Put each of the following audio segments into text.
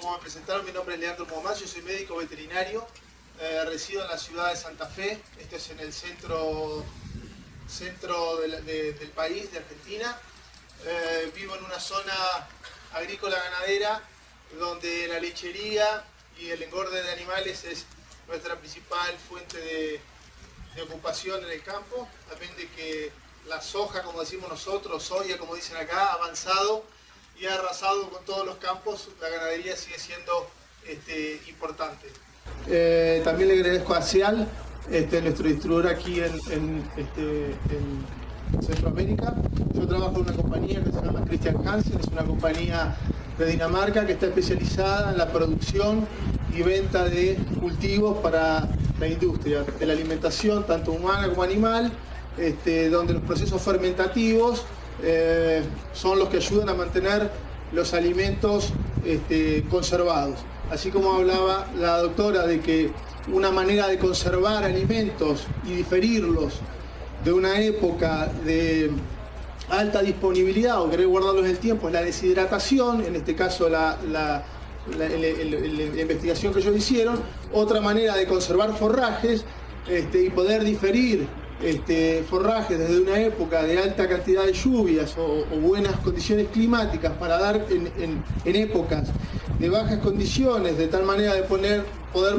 Como me presentaron, mi nombre es Leandro Pomás, yo soy médico veterinario, resido en la ciudad de Santa Fe, esto es en el centro del país, de Argentina. Vivo en una zona agrícola ganadera donde la lechería y el engorde de animales es nuestra principal fuente de ocupación en el campo, también de que la soja, como decimos nosotros, soya, como dicen acá, ha avanzado y ha arrasado con todos los campos. La ganadería sigue siendo importante. También le agradezco a SEAL, nuestro distribuidor aquí en Centroamérica. Yo trabajo en una compañía que se llama Christian Hansen, es una compañía de Dinamarca que está especializada en la producción y venta de cultivos para la industria de la alimentación, tanto humana como animal, donde los procesos fermentativos son los que ayudan a mantener los alimentos conservados. Así como hablaba la doctora de que una manera de conservar alimentos y diferirlos de una época de alta disponibilidad o querer guardarlos en el tiempo es la deshidratación, en este caso la investigación que ellos hicieron. Otra manera de conservar forrajes y poder diferir forrajes desde una época de alta cantidad de lluvias o buenas condiciones climáticas para dar en épocas de bajas condiciones, de tal manera de poder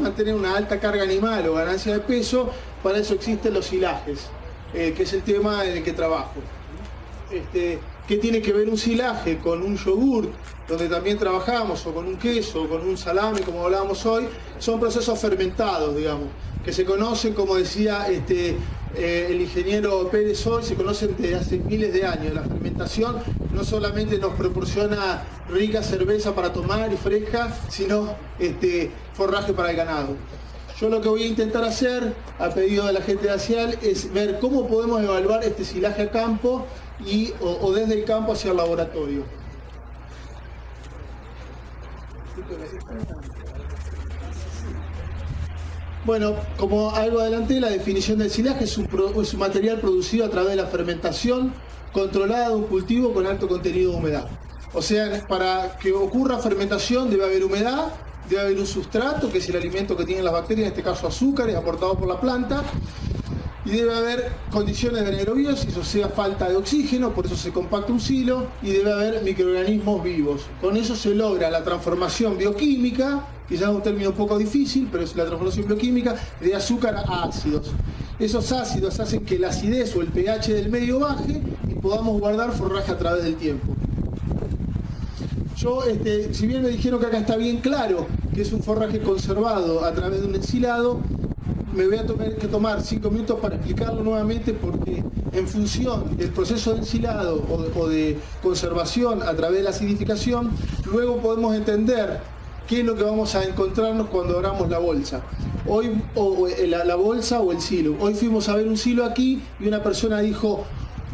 mantener una alta carga animal o ganancia de peso. Para eso existen los silajes, que es el tema en el que trabajo. ¿Qué tiene que ver un silaje con un yogur, donde también trabajamos, o con un queso, o con un salami, como hablábamos hoy? Son procesos fermentados, digamos, que se conocen, como decía el ingeniero Pérez hoy, se conocen desde hace miles de años. La fermentación no solamente nos proporciona rica cerveza para tomar y fresca, sino forraje para el ganado. Yo lo que voy a intentar hacer, a pedido de la gente de ASIAL, es ver cómo podemos evaluar este silaje a campo o desde el campo hacia el laboratorio. Bueno, como algo adelanté, la definición del silaje es un material producido a través de la fermentación controlada de un cultivo con alto contenido de humedad. O sea, para que ocurra fermentación debe haber humedad, debe haber un sustrato, que es el alimento que tienen las bacterias, en este caso azúcares, aportado por la planta, y debe haber condiciones de anaerobiosis, o sea, falta de oxígeno, por eso se compacta un silo, y debe haber microorganismos vivos. Con eso se logra la transformación bioquímica, quizás es un término un poco difícil, pero es la transformación bioquímica de azúcar a ácidos. Esos ácidos hacen que la acidez o el pH del medio baje y podamos guardar forraje a través del tiempo. Yo, si bien me dijeron que acá está bien claro que es un forraje conservado a través de un ensilado, me voy a tener que tomar 5 minutos para explicarlo nuevamente, porque en función del proceso de ensilado o de conservación a través de la acidificación, luego podemos entender qué es lo que vamos a encontrarnos cuando abramos la bolsa. Hoy, la bolsa o el silo. Hoy fuimos a ver un silo aquí y una persona dijo: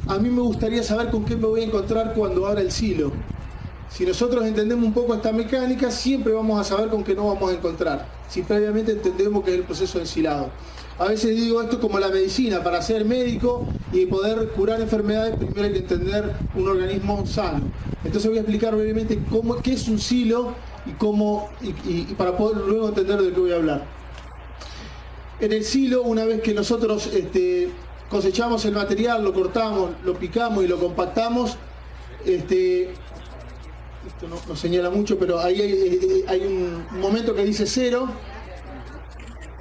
a mí me gustaría saber con qué me voy a encontrar cuando abra el silo. Si nosotros entendemos un poco esta mecánica, siempre vamos a saber con qué nos vamos a encontrar, si previamente entendemos que es el proceso de ensilado. A veces digo esto como la medicina: para ser médico y poder curar enfermedades, primero hay que entender un organismo sano. Entonces voy a explicar brevemente qué es un silo y para poder luego entender de qué voy a hablar. En el silo, una vez que nosotros cosechamos el material, lo cortamos, lo picamos y lo compactamos, esto no señala mucho, pero ahí hay un momento que dice 0.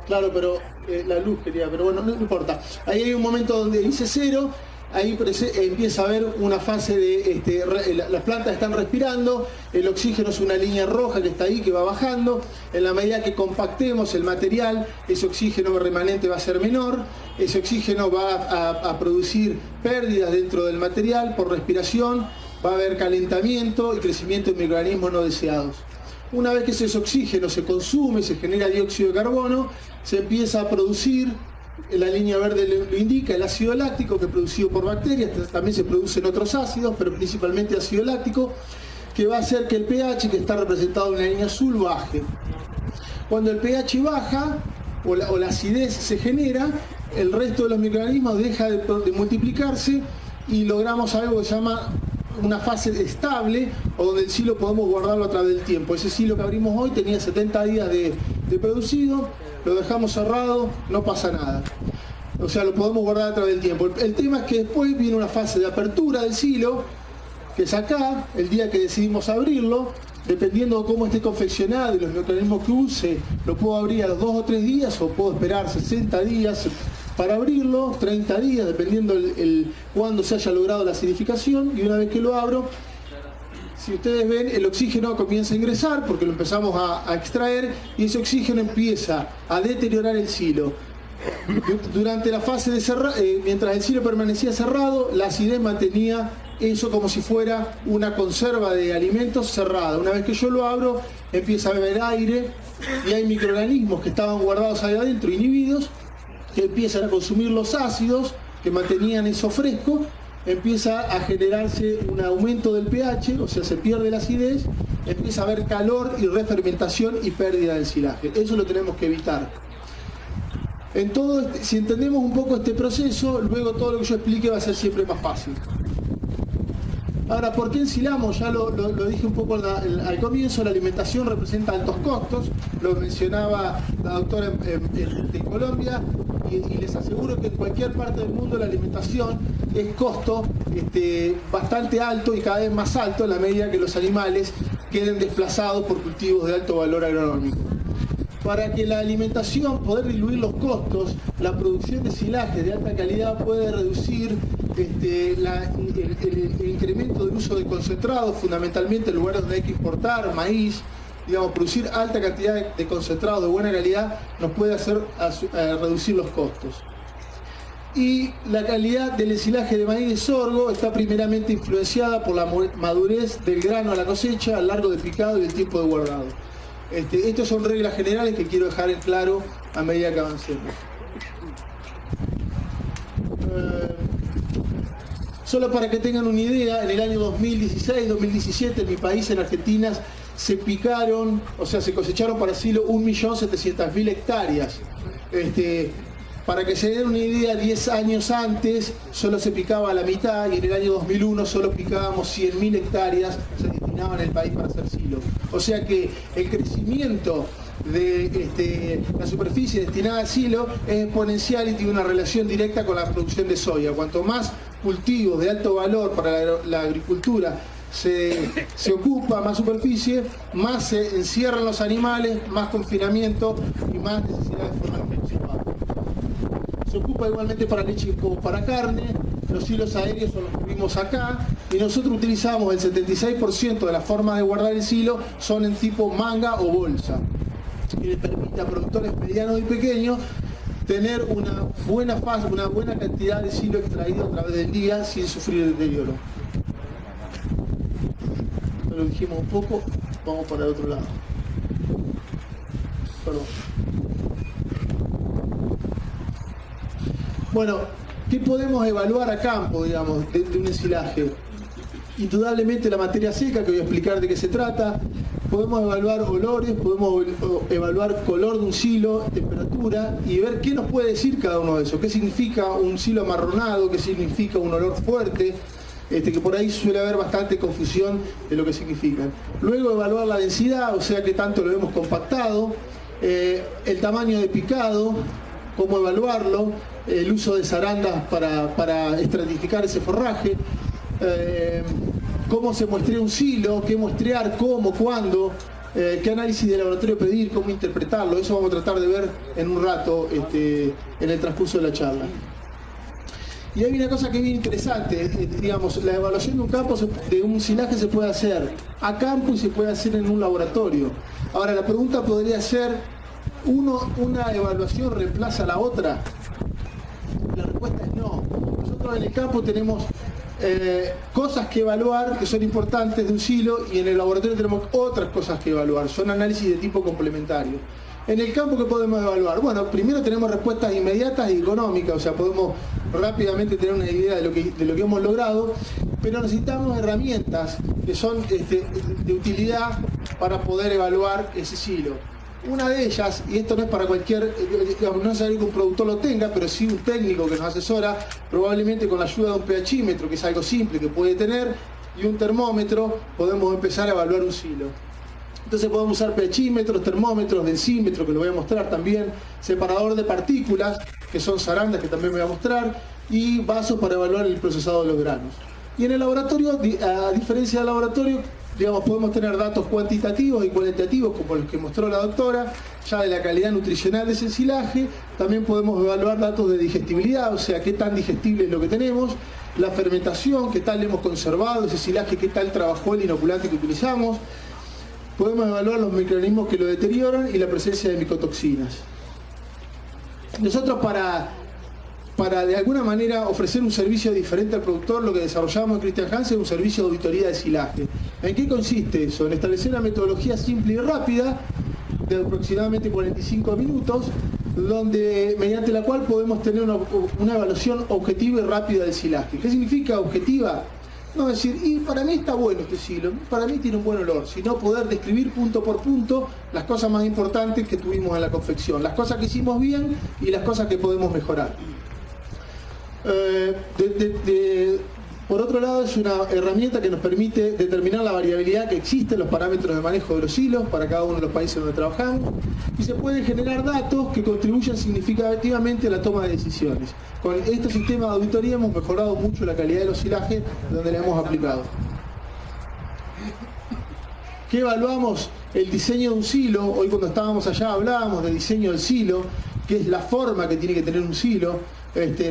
Claro, pero la luz quería, pero bueno, no importa. Ahí hay un momento donde dice 0, ahí empieza a haber una fase de las plantas están respirando, el oxígeno es una línea roja que está ahí, que va bajando. En la medida que compactemos el material, ese oxígeno remanente va a ser menor, ese oxígeno va a producir pérdidas dentro del material por respiración, va a haber calentamiento y crecimiento de microorganismos no deseados. Una vez que ese oxígeno se consume, se genera dióxido de carbono, se empieza a producir, la línea verde lo indica, el ácido láctico, que es producido por bacterias. También se producen otros ácidos, pero principalmente ácido láctico, que va a hacer que el pH, que está representado en la línea azul, baje. Cuando el pH baja, o la acidez se genera, el resto de los microorganismos deja de multiplicarse y logramos algo que se llama una fase estable o donde el silo podemos guardarlo a través del tiempo. Ese silo que abrimos hoy tenía 70 días de producido, lo dejamos cerrado, no pasa nada. O sea, lo podemos guardar a través del tiempo. El tema es que después viene una fase de apertura del silo, que es acá, el día que decidimos abrirlo. Dependiendo de cómo esté confeccionado y los mecanismos que use, lo puedo abrir a los 2 o 3 días o puedo esperar 60 días para abrirlo, 30 días, dependiendo cuándo se haya logrado la acidificación. Y una vez que lo abro, si ustedes ven, el oxígeno comienza a ingresar porque lo empezamos a extraer y ese oxígeno empieza a deteriorar el silo. Durante la fase de cerrar, mientras el silo permanecía cerrado, la acidez mantenía eso como si fuera una conserva de alimentos cerrada. Una vez que yo lo abro, empieza a beber aire y hay microorganismos que estaban guardados ahí adentro, inhibidos, que empiezan a consumir los ácidos que mantenían eso fresco. Empieza a generarse un aumento del pH, o sea, se pierde la acidez, empieza a haber calor y refermentación y pérdida del silaje. Eso lo tenemos que evitar. En todo si entendemos un poco este proceso, luego todo lo que yo explique va a ser siempre más fácil. Ahora, ¿por qué ensilamos? Ya lo dije un poco al comienzo, la alimentación representa altos costos, lo mencionaba la doctora en Colombia, y les aseguro que en cualquier parte del mundo la alimentación es costo bastante alto y cada vez más alto en la medida que los animales queden desplazados por cultivos de alto valor agronómico. Para que la alimentación, poder diluir los costos, la producción de silajes de alta calidad puede reducir el incremento del uso de concentrados, fundamentalmente en lugares donde hay que importar maíz. Digamos, producir alta cantidad de concentrados de buena calidad nos puede hacer reducir los costos. Y la calidad del ensilaje de maíz de sorgo está primeramente influenciada por la madurez del grano a la cosecha, el largo de picado y el tiempo de guardado. Estas son reglas generales que quiero dejar en claro a medida que avancemos. Solo para que tengan una idea, en el año 2016-2017 en mi país, en Argentina, se picaron, o sea, se cosecharon para silo 1.700.000 hectáreas. Para que se den una idea, 10 años antes solo se picaba la mitad y en el año 2001 solo picábamos 100.000 hectáreas, se destinaban el país para hacer silo. O sea que el crecimiento de la superficie destinada a silo es exponencial y tiene una relación directa con la producción de soya. Cuanto más cultivos de alto valor para la agricultura se ocupa, más superficie, más se encierran los animales, más confinamiento y más necesidad de forma intensiva. Se ocupa igualmente para leche como para carne. Los silos aéreos son los que vimos acá y nosotros utilizamos el 76% de las formas de guardar el silo son en tipo manga o bolsa, que le permite a productores medianos y pequeños tener una buena cantidad de silo extraído a través del día sin sufrir deterioro. Lo dijimos un poco, vamos para el otro lado. Perdón. Bueno, ¿qué podemos evaluar a campo, digamos, de un ensilaje? Indudablemente la materia seca, que voy a explicar de qué se trata. Podemos evaluar olores, podemos evaluar color de un silo, temperatura y ver qué nos puede decir cada uno de esos. ¿Qué significa un silo amarronado? ¿Qué significa un olor fuerte? Que por ahí suele haber bastante confusión de lo que significan. Luego evaluar la densidad, o sea, qué tanto lo hemos compactado, el tamaño de picado, cómo evaluarlo, el uso de zarandas para estratificar ese forraje, cómo se muestrea un silo, qué muestrear, cómo, cuándo, qué análisis de laboratorio pedir, cómo interpretarlo. Eso vamos a tratar de ver en un rato en el transcurso de la charla. Y hay una cosa que es bien interesante, digamos, la evaluación de un campo, de un silaje se puede hacer a campo y se puede hacer en un laboratorio. Ahora la pregunta podría ser, ¿una evaluación reemplaza a la otra? La respuesta es no. Nosotros en el campo tenemos cosas que evaluar que son importantes de un silo y en el laboratorio tenemos otras cosas que evaluar, son análisis de tipo complementario. En el campo, ¿qué podemos evaluar? Bueno, primero tenemos respuestas inmediatas y económicas, o sea, podemos rápidamente tener una idea de lo que hemos logrado, pero necesitamos herramientas que son de utilidad para poder evaluar ese silo. Una de ellas, y esto no es para cualquier, digamos, no es necesario que un productor lo tenga, pero sí un técnico que nos asesora, probablemente con la ayuda de un pHímetro, que es algo simple que puede tener, y un termómetro podemos empezar a evaluar un silo. Entonces podemos usar pHímetros, termómetros, densímetros, que lo voy a mostrar también, separador de partículas, que son zarandas, que también voy a mostrar, y vasos para evaluar el procesado de los granos. Y en el laboratorio, a diferencia del laboratorio, digamos, podemos tener datos cuantitativos y cualitativos, como los que mostró la doctora, ya de la calidad nutricional de ese silaje. También podemos evaluar datos de digestibilidad, o sea, qué tan digestible es lo que tenemos, la fermentación, qué tal hemos conservado ese silaje, qué tal trabajó el inoculante que utilizamos. Podemos evaluar los microorganismos que lo deterioran y la presencia de micotoxinas. Nosotros para de alguna manera ofrecer un servicio diferente al productor, lo que desarrollamos en Chr. Hansen es un servicio de auditoría de silaje. ¿En qué consiste eso? En establecer una metodología simple y rápida de aproximadamente 45 minutos, mediante la cual podemos tener una evaluación objetiva y rápida del silaje. ¿Qué significa objetiva? No decir, y para mí está bueno este silo, para mí tiene un buen olor, sino poder describir punto por punto las cosas más importantes que tuvimos en la confección, las cosas que hicimos bien y las cosas que podemos mejorar. Por otro lado, es una herramienta que nos permite determinar la variabilidad que existe en los parámetros de manejo de los hilos para cada uno de los países donde trabajamos, y se pueden generar datos que contribuyan significativamente a la toma de decisiones. Con este sistema de auditoría hemos mejorado mucho la calidad de los silajes donde le hemos aplicado. ¿Qué evaluamos? El diseño de un silo. Hoy cuando estábamos allá hablábamos del diseño del silo, que es la forma que tiene que tener un silo.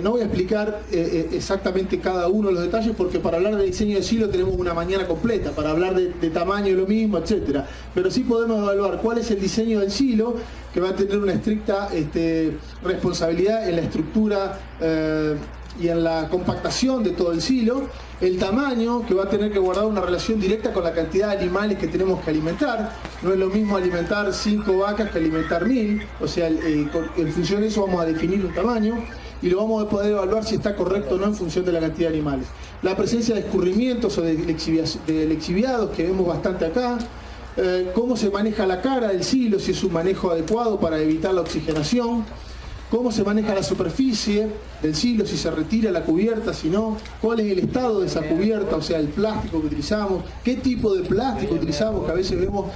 No voy a explicar exactamente cada uno de los detalles, porque para hablar de diseño de silo tenemos una mañana completa, para hablar de tamaño y lo mismo, etc. Pero sí podemos evaluar cuál es el diseño del silo, que va a tener una estricta responsabilidad en la estructura y en la compactación de todo el silo, el tamaño, que va a tener que guardar una relación directa con la cantidad de animales que tenemos que alimentar. No es lo mismo alimentar 5 vacas que alimentar 1000, o sea, en función de eso vamos a definir un tamaño, y lo vamos a poder evaluar si está correcto o no en función de la cantidad de animales. La presencia de escurrimientos o de lixiviados, que vemos bastante acá. Cómo se maneja la cara del silo, si es un manejo adecuado para evitar la oxigenación. Cómo se maneja la superficie del silo, si se retira la cubierta, si no. Cuál es el estado de esa cubierta, o sea, el plástico que utilizamos. Qué tipo de plástico utilizamos, que a veces vemos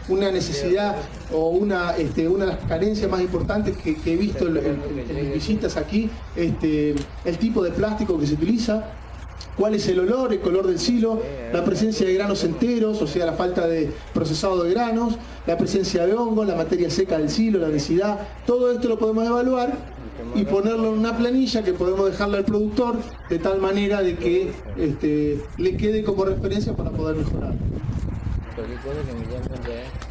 una necesidad o una de las carencias más importantes que he visto en mis visitas aquí, el tipo de plástico que se utiliza. ¿Cuál es el color del silo? La presencia de granos enteros, o sea, la falta de procesado de granos, la presencia de hongos, la materia seca del silo, la densidad. Todo esto lo podemos evaluar y ponerlo en una planilla que podemos dejarle al productor de tal manera de que le quede como referencia para poder mejorar.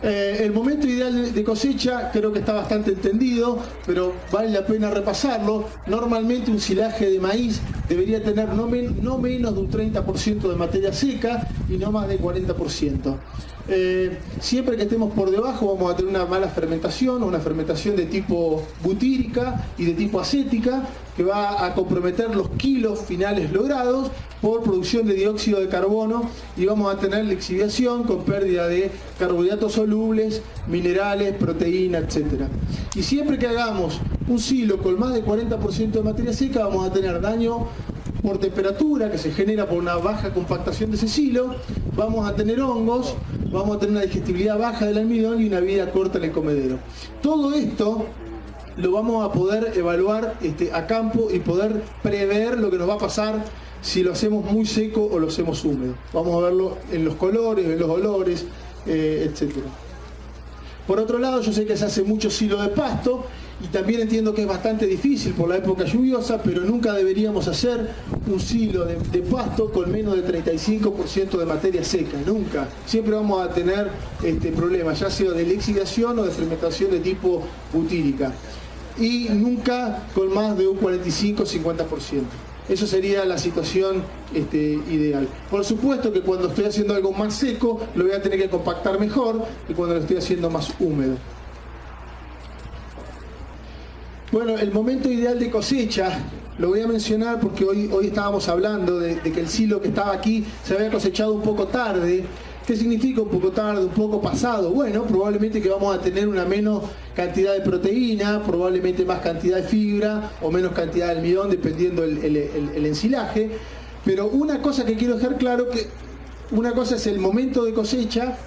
El momento ideal de cosecha creo que está bastante entendido, pero vale la pena repasarlo. Normalmente un silaje de maíz debería tener no menos de un 30% de materia seca y no más del 40%. Siempre que estemos por debajo vamos a tener una mala fermentación, o una fermentación de tipo butírica y de tipo acética, que va a comprometer los kilos finales logrados por producción de dióxido de carbono, y vamos a tener lixiviación con pérdida de carbohidratos solubles, minerales, proteína, etc. Y siempre que hagamos un silo con más de 40% de materia seca, vamos a tener daño por temperatura, que se genera por una baja compactación de ese silo, vamos a tener hongos, vamos a tener una digestibilidad baja del almidón y una vida corta en el comedero. Todo esto lo vamos a poder evaluar a campo y poder prever lo que nos va a pasar si lo hacemos muy seco o lo hacemos húmedo. Vamos a verlo en los colores, en los olores, etc. Por otro lado, yo sé que se hace mucho silo de pasto, y también entiendo que es bastante difícil por la época lluviosa, pero nunca deberíamos hacer un silo de pasto con menos de 35% de materia seca, nunca. Siempre vamos a tener problemas, ya sea de lixiviación o de fermentación de tipo butírica. Y nunca con más de un 45-50%. Eso sería la situación ideal. Por supuesto que cuando estoy haciendo algo más seco, lo voy a tener que compactar mejor que cuando lo estoy haciendo más húmedo. Bueno, el momento ideal de cosecha lo voy a mencionar porque hoy estábamos hablando de que el silo que estaba aquí se había cosechado un poco tarde. ¿Qué significa un poco tarde, un poco pasado? Bueno, probablemente que vamos a tener una menos cantidad de proteína, probablemente más cantidad de fibra o menos cantidad de almidón, dependiendo el ensilaje. Pero una cosa que quiero dejar claro, que una cosa es el momento de cosecha,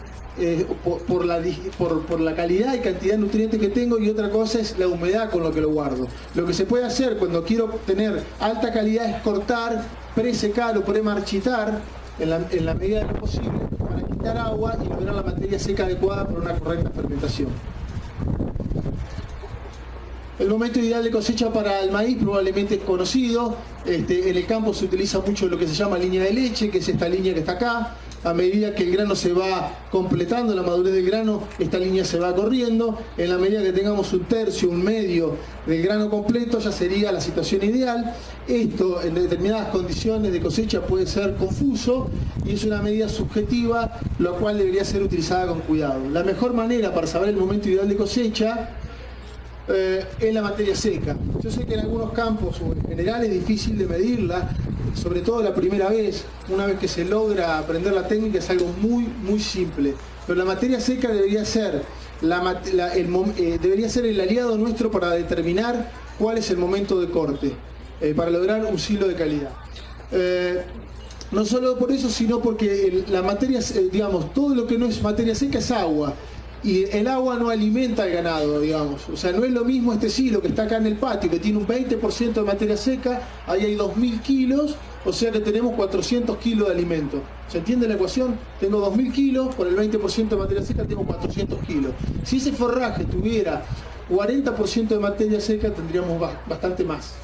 por la calidad y cantidad de nutrientes que tengo, y otra cosa es la humedad con lo que lo guardo. Lo que se puede hacer cuando quiero tener alta calidad es cortar, presecar o premarchitar en la medida de lo posible para quitar agua y lograr la materia seca adecuada para una correcta fermentación. El momento ideal de cosecha para el maíz probablemente es conocido. En el campo se utiliza mucho lo que se llama línea de leche, que es esta línea que está acá. A medida que el grano se va completando, la madurez del grano, esta línea se va corriendo. En la medida que tengamos un tercio, un medio del grano completo, ya sería la situación ideal. Esto en determinadas condiciones de cosecha puede ser confuso y es una medida subjetiva, la cual debería ser utilizada con cuidado. La mejor manera para saber el momento ideal de cosecha es la materia seca. Yo sé que en algunos campos o en general es difícil de medirla, sobre todo la primera vez. Una vez que se logra aprender la técnica es algo muy simple, pero la materia seca debería ser debería ser el aliado nuestro para determinar cuál es el momento de corte, para lograr un silo de calidad. No solo por eso, sino porque la materia, digamos, todo lo que no es materia seca es agua. Y el agua no alimenta al ganado, digamos. O sea, no es lo mismo este silo que está acá en el patio, que tiene un 20% de materia seca, ahí hay 2.000 kilos, o sea que tenemos 400 kilos de alimento. ¿Se entiende la ecuación? Tengo 2.000 kilos, por el 20% de materia seca tengo 400 kilos. Si ese forraje tuviera 40% de materia seca, tendríamos bastante más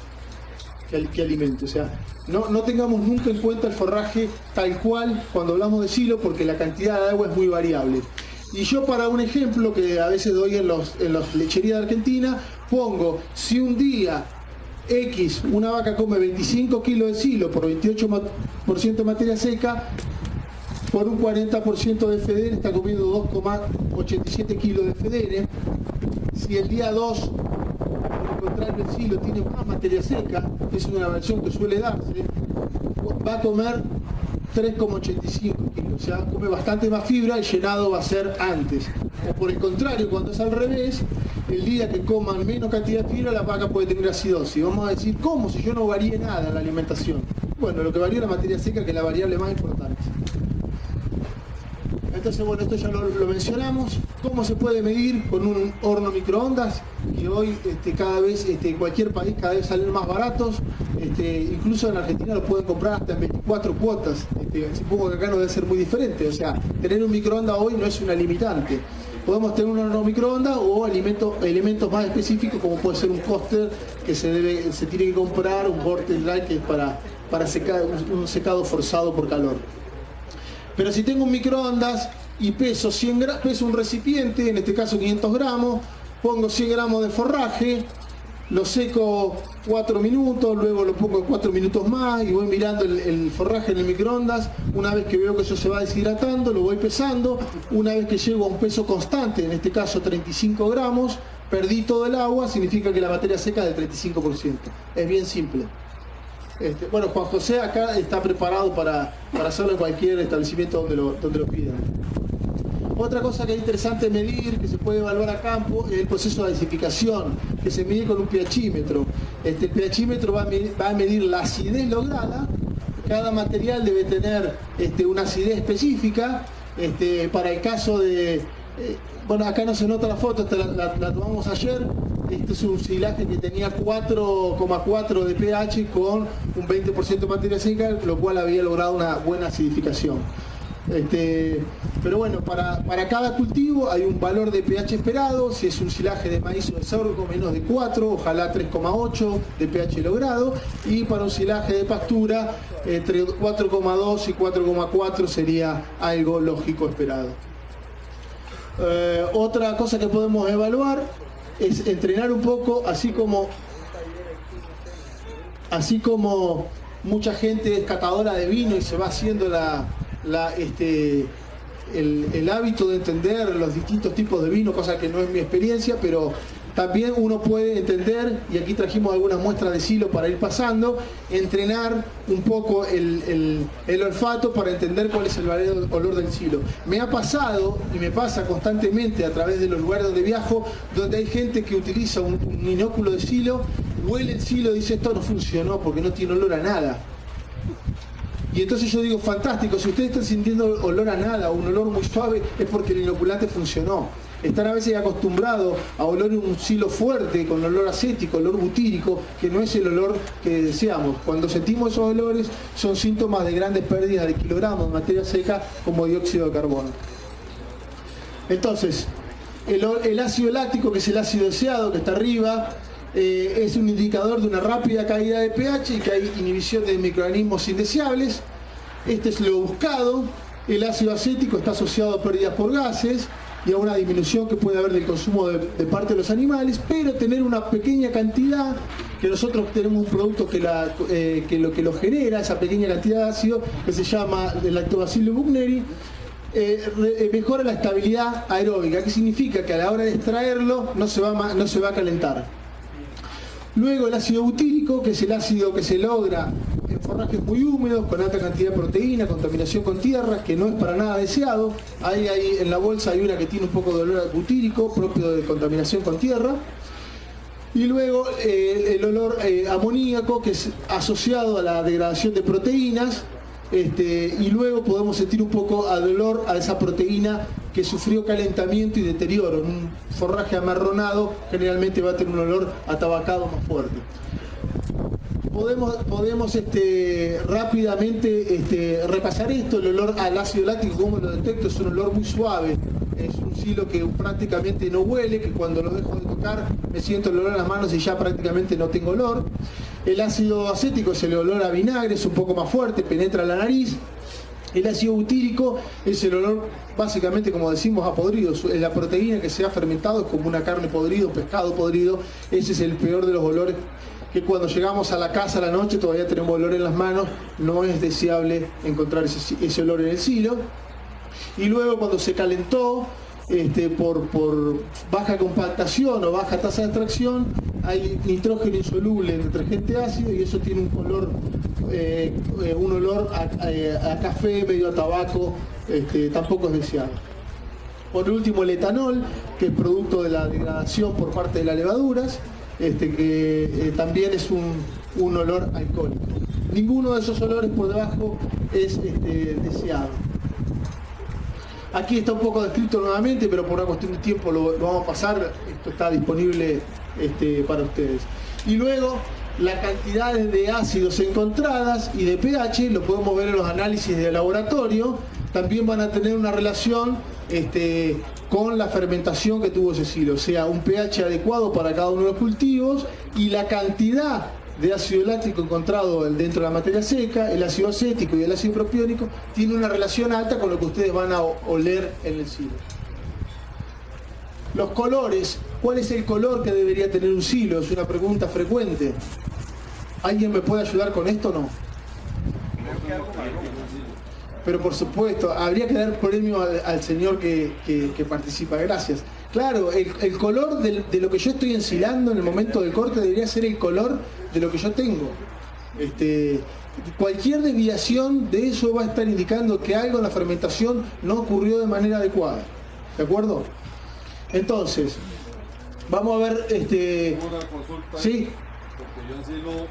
que alimento. O sea, no tengamos nunca en cuenta el forraje tal cual cuando hablamos de silo, porque la cantidad de agua es muy variable. Y yo, para un ejemplo que a veces doy en las lecherías de Argentina, pongo, si un día X, una vaca come 25 kilos de silo por 28% de materia seca, por un 40% de federe está comiendo 2,87 kilos de federe. Si el día 2, por el contrario, el silo tiene más materia seca, que es una versión que suele darse, va a comer 3,85 kilos, o sea, come bastante más fibra, el llenado va a ser antes. O por el contrario, cuando es al revés, el día que coman menos cantidad de fibra, la vaca puede tener acidosis. Vamos a decir, ¿cómo? Si yo no varié nada en la alimentación. Bueno, lo que varió es la materia seca, que es la variable más importante. Entonces, bueno, esto ya lo mencionamos. ¿Cómo se puede medir? Con un horno microondas, que hoy cada vez, en cualquier país cada vez salen más baratos. Incluso en Argentina lo pueden comprar hasta en 24 cuotas. Supongo que acá no debe ser muy diferente. O sea, tener un microondas hoy no es una limitante. Podemos tener un horno microondas o elementos más específicos, como puede ser un coaster, que se tiene que comprar, un vortex dry, que es para secar, un secado forzado por calor. Pero si tengo un microondas y peso un recipiente, en este caso 500 gramos, pongo 100 gramos de forraje, lo seco 4 minutos, luego lo pongo 4 minutos más y voy mirando el forraje en el microondas. Una vez que veo que eso se va deshidratando, lo voy pesando. Una vez que llego a un peso constante, en este caso 35 gramos, perdí todo el agua, significa que la materia seca es del 35%. Es bien simple. Bueno, Juan José acá está preparado para hacerlo en cualquier establecimiento donde lo pidan. Otra cosa que es interesante medir, que se puede evaluar a campo, es el proceso de acidificación, que se mide con un pHímetro. El pHímetro va a medir la acidez lograda. Cada material debe tener una acidez específica. Para el caso de... bueno, acá no se nota la foto, la tomamos ayer. Este es un silaje que tenía 4,4 de pH con un 20% de materia seca, lo cual había logrado una buena acidificación. Pero bueno, para cada cultivo hay un valor de pH esperado. Si es un silaje de maíz o de sorgo, menos de 4, ojalá 3,8 de pH logrado. Y para un silaje de pastura, entre 4,2 y 4,4 sería algo lógico esperado. Otra cosa que podemos evaluar es entrenar un poco, así como mucha gente es catadora de vino y se va haciendo el hábito de entender los distintos tipos de vino, cosa que no es mi experiencia, pero también uno puede entender, y aquí trajimos algunas muestras de silo para ir pasando, entrenar un poco el olfato para entender cuál es el verdadero olor del silo. Me ha pasado, y me pasa constantemente a través de los lugares donde viajo, donde hay gente que utiliza un inóculo de silo, huele el silo y dice, esto no funcionó porque no tiene olor a nada. Y entonces yo digo, fantástico, si ustedes están sintiendo olor a nada o un olor muy suave, es porque el inoculante funcionó. Están a veces acostumbrados a oler un silo fuerte, con olor acético, olor butírico, que no es el olor que deseamos. Cuando sentimos esos olores, son síntomas de grandes pérdidas de kilogramos de materia seca, como dióxido de carbono. Entonces, el ácido láctico, que es el ácido deseado, que está arriba, es un indicador de una rápida caída de pH y que hay inhibición de microorganismos indeseables. Este es lo buscado. El ácido acético está asociado a pérdidas por gases y a una disminución que puede haber del consumo de parte de los animales, pero tener una pequeña cantidad, que nosotros tenemos un producto que lo genera, esa pequeña cantidad de ácido, que se llama el Lactobacillus buchneri, mejora la estabilidad aeróbica, que significa que a la hora de extraerlo no se va a calentar. Luego el ácido butírico, que es el ácido que se logra en forrajes muy húmedos, con alta cantidad de proteína, contaminación con tierra, que no es para nada deseado. Ahí en la bolsa hay una que tiene un poco de olor butírico, propio de contaminación con tierra. Y luego el olor amoníaco, que es asociado a la degradación de proteínas. Y luego podemos sentir un poco al olor a esa proteína que sufrió calentamiento y deterioro. Un forraje amarronado generalmente va a tener un olor atabacado más fuerte. Podemos rápidamente repasar esto. El olor al ácido láctico, como lo detecto, es un olor muy suave. Es un silo que prácticamente no huele, que cuando lo dejo de tocar me siento el olor en las manos y ya prácticamente no tengo olor. El ácido acético es el olor a vinagre, es un poco más fuerte, penetra la nariz. El ácido butírico es el olor, básicamente, como decimos, a podrido. La proteína que se ha fermentado es como una carne podrida, un pescado podrido. Ese es el peor de los olores, que cuando llegamos a la casa a la noche todavía tenemos olor en las manos. No es deseable encontrar ese olor en el silo. Y luego, cuando se calentó, por baja compactación o baja tasa de extracción, hay nitrógeno insoluble en detergente ácido y eso tiene un olor a café, medio a tabaco, tampoco es deseado. Por último, el etanol, que es producto de la degradación por parte de las levaduras, que también es un olor alcohólico. Ninguno de esos olores por debajo es deseado. Aquí está un poco descrito nuevamente, pero por una cuestión de tiempo lo vamos a pasar. Esto está disponible para ustedes. Y luego, las cantidades de ácidos encontradas y de pH, lo podemos ver en los análisis de laboratorio, también van a tener una relación con la fermentación que tuvo ese silo, o sea, un pH adecuado para cada uno de los cultivos y la cantidad de ácido láctico encontrado dentro de la materia seca, el ácido acético y el ácido propiónico, tiene una relación alta con lo que ustedes van a oler en el silo. Los colores, ¿cuál es el color que debería tener un silo? Es una pregunta frecuente. ¿Alguien me puede ayudar con esto o no? Pero por supuesto, habría que dar premio al señor que participa. Gracias. Claro, el color de lo que yo estoy ensilando en el momento del corte debería ser el color de lo que yo tengo. Cualquier desviación de eso va a estar indicando que algo en la fermentación no ocurrió de manera adecuada. ¿De acuerdo? Entonces, vamos a ver... Una consulta. Sí. Porque yo ensilo...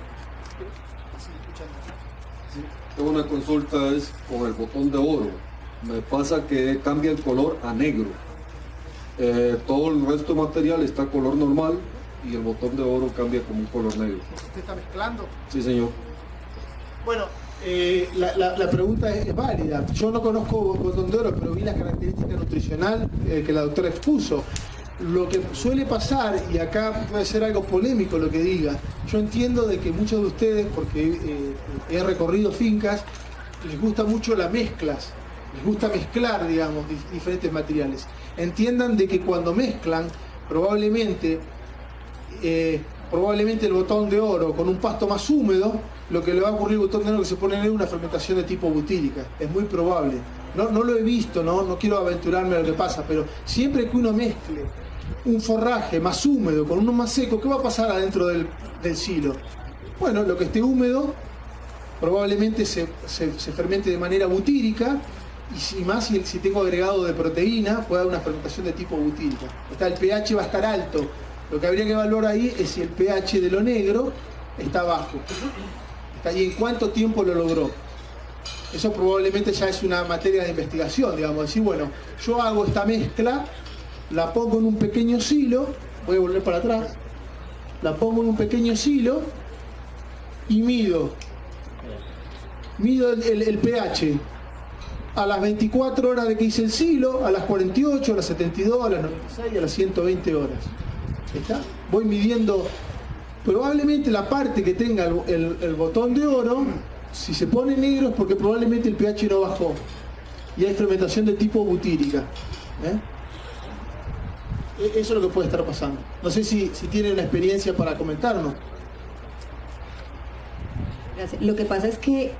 Tengo una consulta es con el botón de oro. Me pasa que cambia el color a negro. Todo el resto de material está color normal y el botón de oro cambia como un color negro. ¿Usted está mezclando? Sí, señor. Bueno, la pregunta es válida. Yo no conozco botón de oro, pero vi la característica nutricional que la doctora expuso. Lo que suele pasar, y acá puede ser algo polémico lo que diga, yo entiendo de que muchos de ustedes, porque he recorrido fincas, les gusta mucho las mezclas, les gusta mezclar, digamos, diferentes materiales. Entiendan de que cuando mezclan, probablemente el botón de oro con un pasto más húmedo, lo que le va a ocurrir al botón de oro que se pone en una fermentación de tipo butírica. Es muy probable. No lo he visto, no quiero aventurarme a lo que pasa, pero siempre que uno mezcle un forraje más húmedo con uno más seco, ¿qué va a pasar adentro del silo? Bueno, lo que esté húmedo probablemente se fermente de manera butírica, y más si tengo agregado de proteína, puede dar una fermentación de tipo butírica. El pH va a estar alto. Lo que habría que evaluar ahí es si el pH de lo negro está bajo. ¿Y en cuánto tiempo lo logró? Eso probablemente ya es una materia de investigación, digamos, decir, bueno, yo hago esta mezcla, la pongo en un pequeño silo, voy a volver para atrás, la pongo en un pequeño silo y mido el pH a las 24 horas de que hice el silo, a las 48, a las 72, a las 96, a las 120 horas. ¿Está? Voy midiendo probablemente la parte que tenga el botón de oro. Si se pone negro es porque probablemente el pH no bajó y hay fermentación de tipo butírica. Eso es lo que puede estar pasando. No sé si tienen una experiencia para comentarnos. Gracias. Lo que pasa es que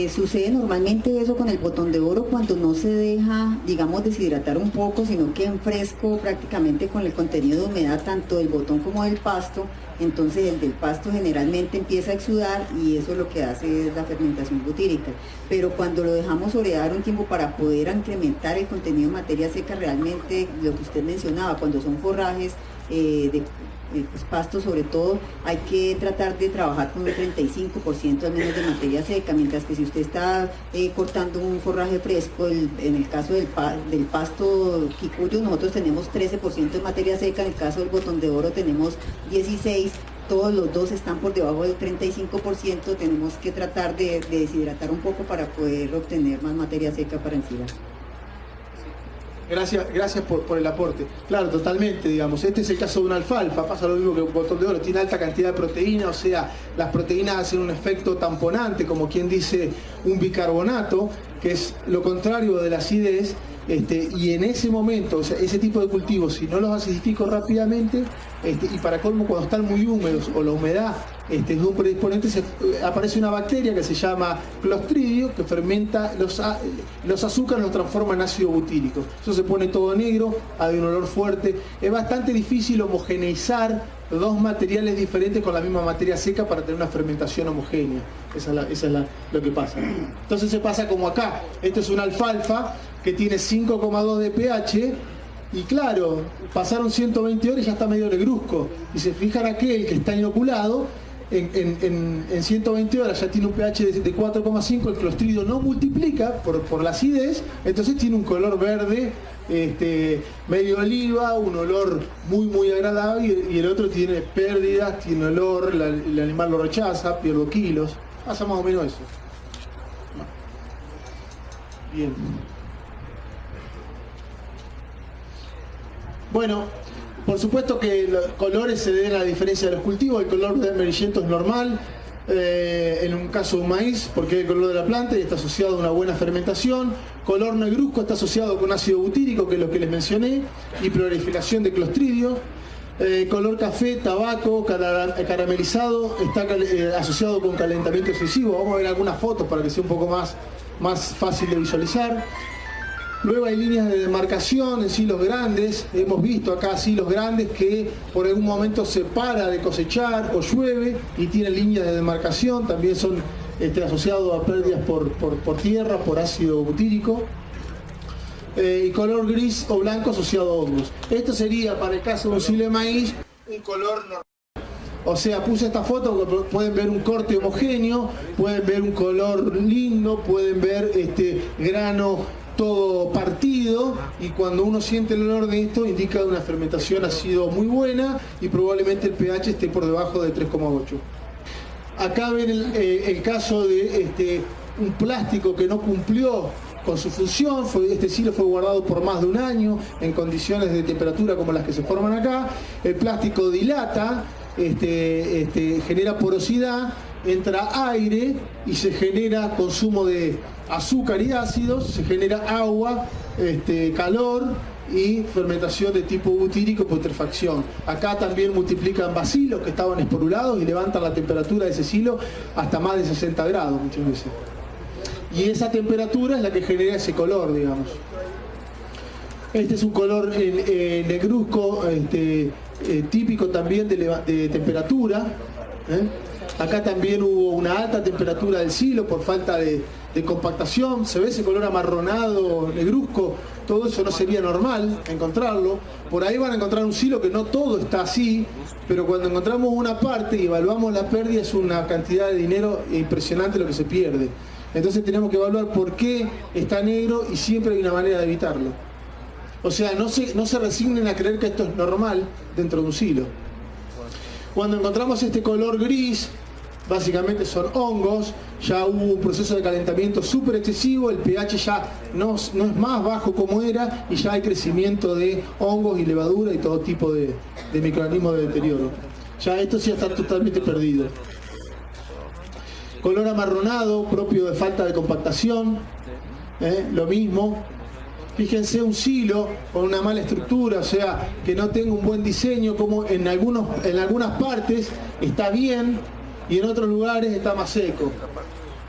sucede normalmente eso con el botón de oro cuando no se deja, digamos, deshidratar un poco, sino que en fresco prácticamente con el contenido de humedad tanto del botón como del pasto. Entonces el del pasto generalmente empieza a exudar y eso lo que hace es la fermentación butírica. Pero cuando lo dejamos orear un tiempo para poder incrementar el contenido de materia seca, realmente lo que usted mencionaba, cuando son forrajes pues pasto sobre todo, hay que tratar de trabajar con un 35% al menos de materia seca, mientras que si usted está cortando un forraje fresco, en el caso del pasto quicuyo, nosotros tenemos 13% de materia seca, en el caso del botón de oro tenemos 16%, todos los dos están por debajo del 35%, tenemos que tratar de deshidratar un poco para poder obtener más materia seca para ensillar. Gracias por el aporte. Claro, totalmente, digamos. Este es el caso de una alfalfa, pasa lo mismo que un botón de oro, tiene alta cantidad de proteína, o sea, las proteínas hacen un efecto tamponante, como quien dice un bicarbonato, que es lo contrario de la acidez, y en ese momento, o sea, ese tipo de cultivos, si no los acidifico rápidamente, y para colmo cuando están muy húmedos o la humedad es un predisponente, aparece una bacteria que se llama Clostridio, que fermenta los azúcares, los transforma en ácido butírico. Eso se pone todo negro, hay un olor fuerte. Es bastante difícil homogeneizar dos materiales diferentes con la misma materia seca para tener una fermentación homogénea. Esa es lo que pasa. Entonces se pasa como acá. Esto es una alfalfa que tiene 5,2 de pH. Y claro, pasaron 120 horas y ya está medio negruzco. Y se fijan aquel que está inoculado, en 120 horas ya tiene un pH de 4,5, el Clostridio no multiplica por la acidez, entonces tiene un color verde, medio oliva, un olor muy agradable, y el otro tiene pérdidas, tiene olor, el animal lo rechaza, pierdo kilos, pasa más o menos eso. Bien. Bueno, por supuesto que los colores se deben a la diferencia de los cultivos. El color de amarillento es normal, en un caso de un maíz, porque es el color de la planta y está asociado a una buena fermentación. Color negruzco está asociado con ácido butírico, que es lo que les mencioné, y proliferación de Clostridio. Color café, tabaco, caramelizado, está asociado con calentamiento excesivo. Vamos a ver algunas fotos para que sea un poco más fácil de visualizar. Luego hay líneas de demarcación en silos grandes. Hemos visto acá silos grandes que por algún momento se para de cosechar o llueve y tienen líneas de demarcación. También son asociados a pérdidas por tierra, por ácido butírico. Y color gris o blanco asociado a hongos. Esto sería, para el caso de un silo de maíz, un color normal. O sea, puse esta foto, pueden ver un corte homogéneo, pueden ver un color lindo, pueden ver grano todo partido, y cuando uno siente el olor de esto indica que una fermentación ha sido muy buena y probablemente el pH esté por debajo de 3,8. Acá ven el caso de un plástico que no cumplió con su función. Este silo fue guardado por más de un año en condiciones de temperatura como las que se forman acá. El plástico dilata, genera porosidad, entra aire y se genera consumo de azúcar y ácidos, se genera agua, calor y fermentación de tipo butírico, putrefacción. Acá también multiplican bacilos que estaban esporulados y levantan la temperatura de ese silo hasta más de 60 grados muchas veces. Y esa temperatura es la que genera ese color, digamos. Este es un color negruzco, típico también de temperatura. Acá también hubo una alta temperatura del silo por falta de compactación. Se ve ese color amarronado, negruzco. Todo eso no sería normal encontrarlo. Por ahí van a encontrar un silo que no todo está así, pero cuando encontramos una parte y evaluamos la pérdida, es una cantidad de dinero impresionante lo que se pierde. Entonces tenemos que evaluar por qué está negro y siempre hay una manera de evitarlo. O sea, no se resignen a creer que esto es normal dentro de un silo. Cuando encontramos este color gris, básicamente son hongos, ya hubo un proceso de calentamiento súper excesivo, el pH ya no es más bajo como era y ya hay crecimiento de hongos y levadura y todo tipo de microorganismos de deterioro. Ya esto sí está totalmente perdido. Color amarronado, propio de falta de compactación, lo mismo. Fíjense un silo con una mala estructura, o sea, que no tenga un buen diseño, como en algunas partes está bien y en otros lugares está más seco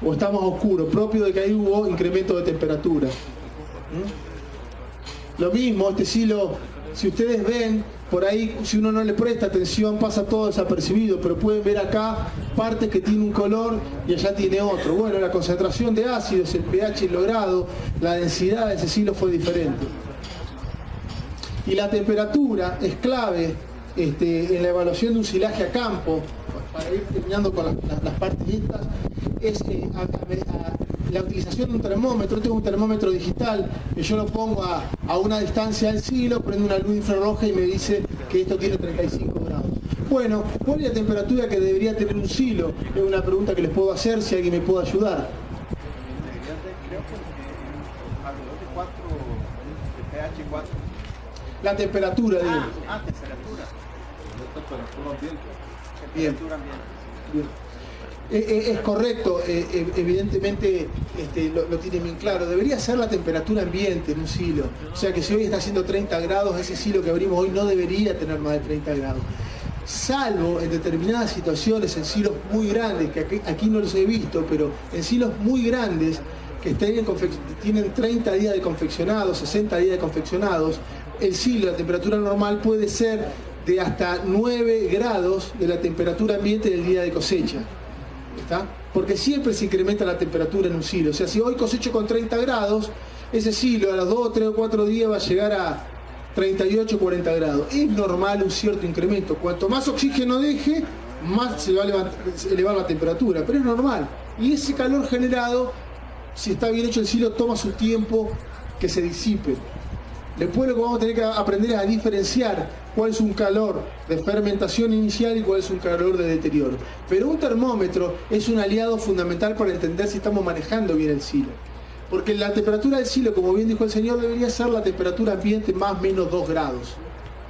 o está más oscuro, propio de que ahí hubo incremento de temperatura. Lo mismo, este silo, si ustedes ven, por ahí si uno no le presta atención pasa todo desapercibido, pero pueden ver acá partes que tienen un color y allá tiene otro. Bueno, la concentración de ácidos, el pH logrado, la densidad de ese silo fue diferente. Y la temperatura es clave en la evaluación de un silaje a campo, para ir terminando con las partes estas, es la utilización de un termómetro. Tengo un termómetro digital que yo lo pongo a una distancia del silo, prendo una luz infrarroja y me dice que esto tiene 35 grados. Bueno, ¿cuál es la temperatura que debería tener un silo? Es una pregunta que les puedo hacer, si alguien me puede ayudar. Creo que alrededor de 4, de pH 4. La temperatura, digo. Temperatura. Temperatura ambiente. Bien. Bien. Es correcto, evidentemente lo tiene bien claro. Debería ser la temperatura ambiente en un silo. O sea que si hoy está haciendo 30 grados, ese silo que abrimos hoy no debería tener más de 30 grados. Salvo en determinadas situaciones, en silos muy grandes, que aquí no los he visto, pero en silos muy grandes, que tienen 30 días de confeccionados, 60 días de confeccionados, el silo, la temperatura normal puede ser de hasta 9 grados de la temperatura ambiente del día de cosecha. ¿Está? Porque siempre se incrementa la temperatura en un silo. O sea, si hoy cosecho con 30 grados, ese silo a los 2, 3 o 4 días va a llegar a 38, 40 grados. Es normal un cierto incremento. Cuanto más oxígeno deje, más se va a elevar la temperatura. Pero es normal. Y ese calor generado, si está bien hecho el silo, toma su tiempo que se disipe. Después lo que vamos a tener que aprender es a diferenciar cuál es un calor de fermentación inicial y cuál es un calor de deterioro. Pero un termómetro es un aliado fundamental para entender si estamos manejando bien el silo. Porque la temperatura del silo, como bien dijo el señor, debería ser la temperatura ambiente más o menos 2 grados.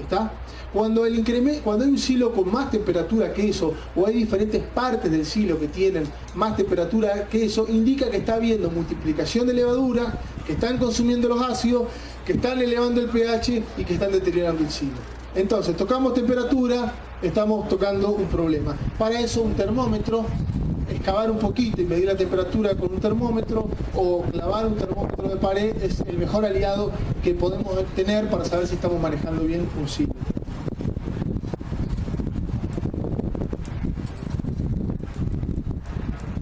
¿Está? Cuando hay un silo con más temperatura que eso, o hay diferentes partes del silo que tienen más temperatura que eso, indica que está habiendo multiplicación de levadura, que están consumiendo los ácidos, que están elevando el pH y que están deteriorando el silo. Entonces, tocamos temperatura, estamos tocando un problema. Para eso un termómetro, excavar un poquito y medir la temperatura con un termómetro o clavar un termómetro de pared es el mejor aliado que podemos tener para saber si estamos manejando bien un silo.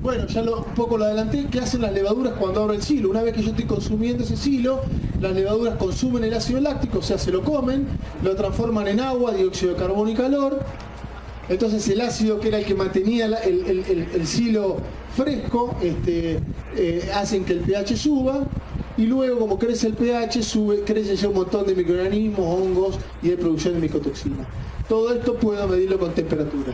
Bueno, ya un poco lo adelanté. ¿Qué hacen las levaduras cuando abro el silo? Una vez que yo estoy consumiendo ese silo, las levaduras consumen el ácido láctico, o sea, se lo comen, lo transforman en agua, dióxido de carbono y calor. Entonces el ácido, que era el que mantenía el silo fresco, hacen que el pH suba, y luego, como crece el pH, crecen ya un montón de microorganismos, hongos y de producción de micotoxinas. Todo esto puedo medirlo con temperatura.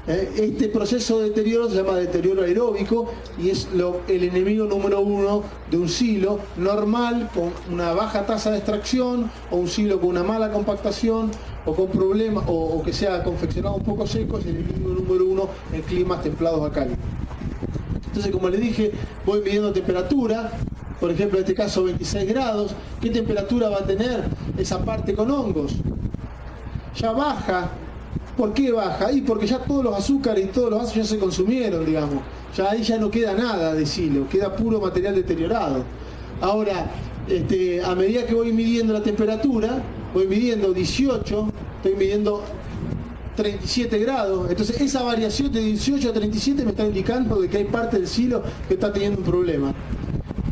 Este proceso de deterioro se llama deterioro aeróbico y es el enemigo número 1 de un silo normal con una baja tasa de extracción, o un silo con una mala compactación o con problemas, o que sea confeccionado un poco seco. Es el enemigo número 1 en climas templados a cálidos. Entonces, como les dije, voy midiendo temperatura. Por ejemplo, en este caso 26 grados. ¿Qué temperatura va a tener esa parte con hongos? Ya baja. ¿Por qué baja? Y porque ya todos los azúcares y todos los ácidos ya se consumieron, digamos. Ya ahí ya no queda nada de silo, queda puro material deteriorado. Ahora, a medida que voy midiendo la temperatura, voy midiendo 18, estoy midiendo 37 grados. Entonces esa variación de 18 a 37 me está indicando de que hay parte del silo que está teniendo un problema.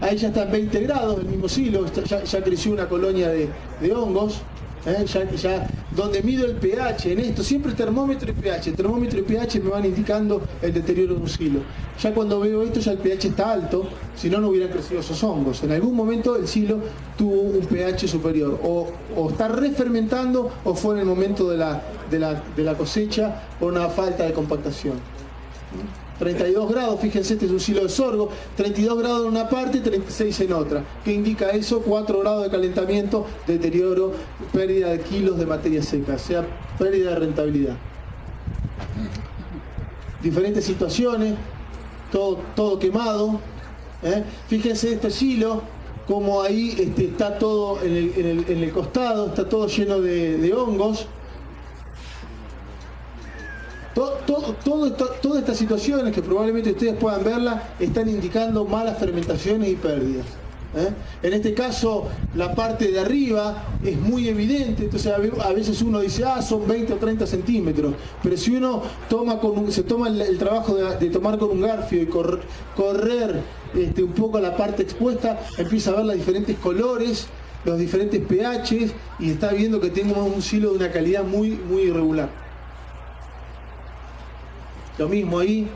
Ahí ya está en 20 grados el mismo silo, ya creció una colonia de hongos. Ya donde mido el pH en esto, siempre termómetro y pH me van indicando el deterioro de un silo. Ya cuando veo esto, ya el pH está alto, si no, no hubieran crecido esos hongos. En algún momento el silo tuvo un pH superior, o está refermentando, o fue en el momento de la cosecha por una falta de compactación. 32 grados, fíjense, este es un silo de sorgo, 32 grados en una parte, 36 en otra. ¿Qué indica eso? 4 grados de calentamiento, deterioro, pérdida de kilos de materia seca, o sea, pérdida de rentabilidad. Diferentes situaciones, todo quemado. Fíjense este silo, como ahí está todo en el costado, está todo lleno de hongos. Todas estas situaciones que probablemente ustedes puedan verlas están indicando malas fermentaciones y pérdidas. En este caso la parte de arriba es muy evidente, entonces a veces uno dice son 20 o 30 centímetros, pero si uno se toma el trabajo de tomar con un garfio y correr un poco la parte expuesta, empieza a ver los diferentes colores, los diferentes pHs, y está viendo que tenemos un silo de una calidad muy, muy irregular. Lo mismo ahí.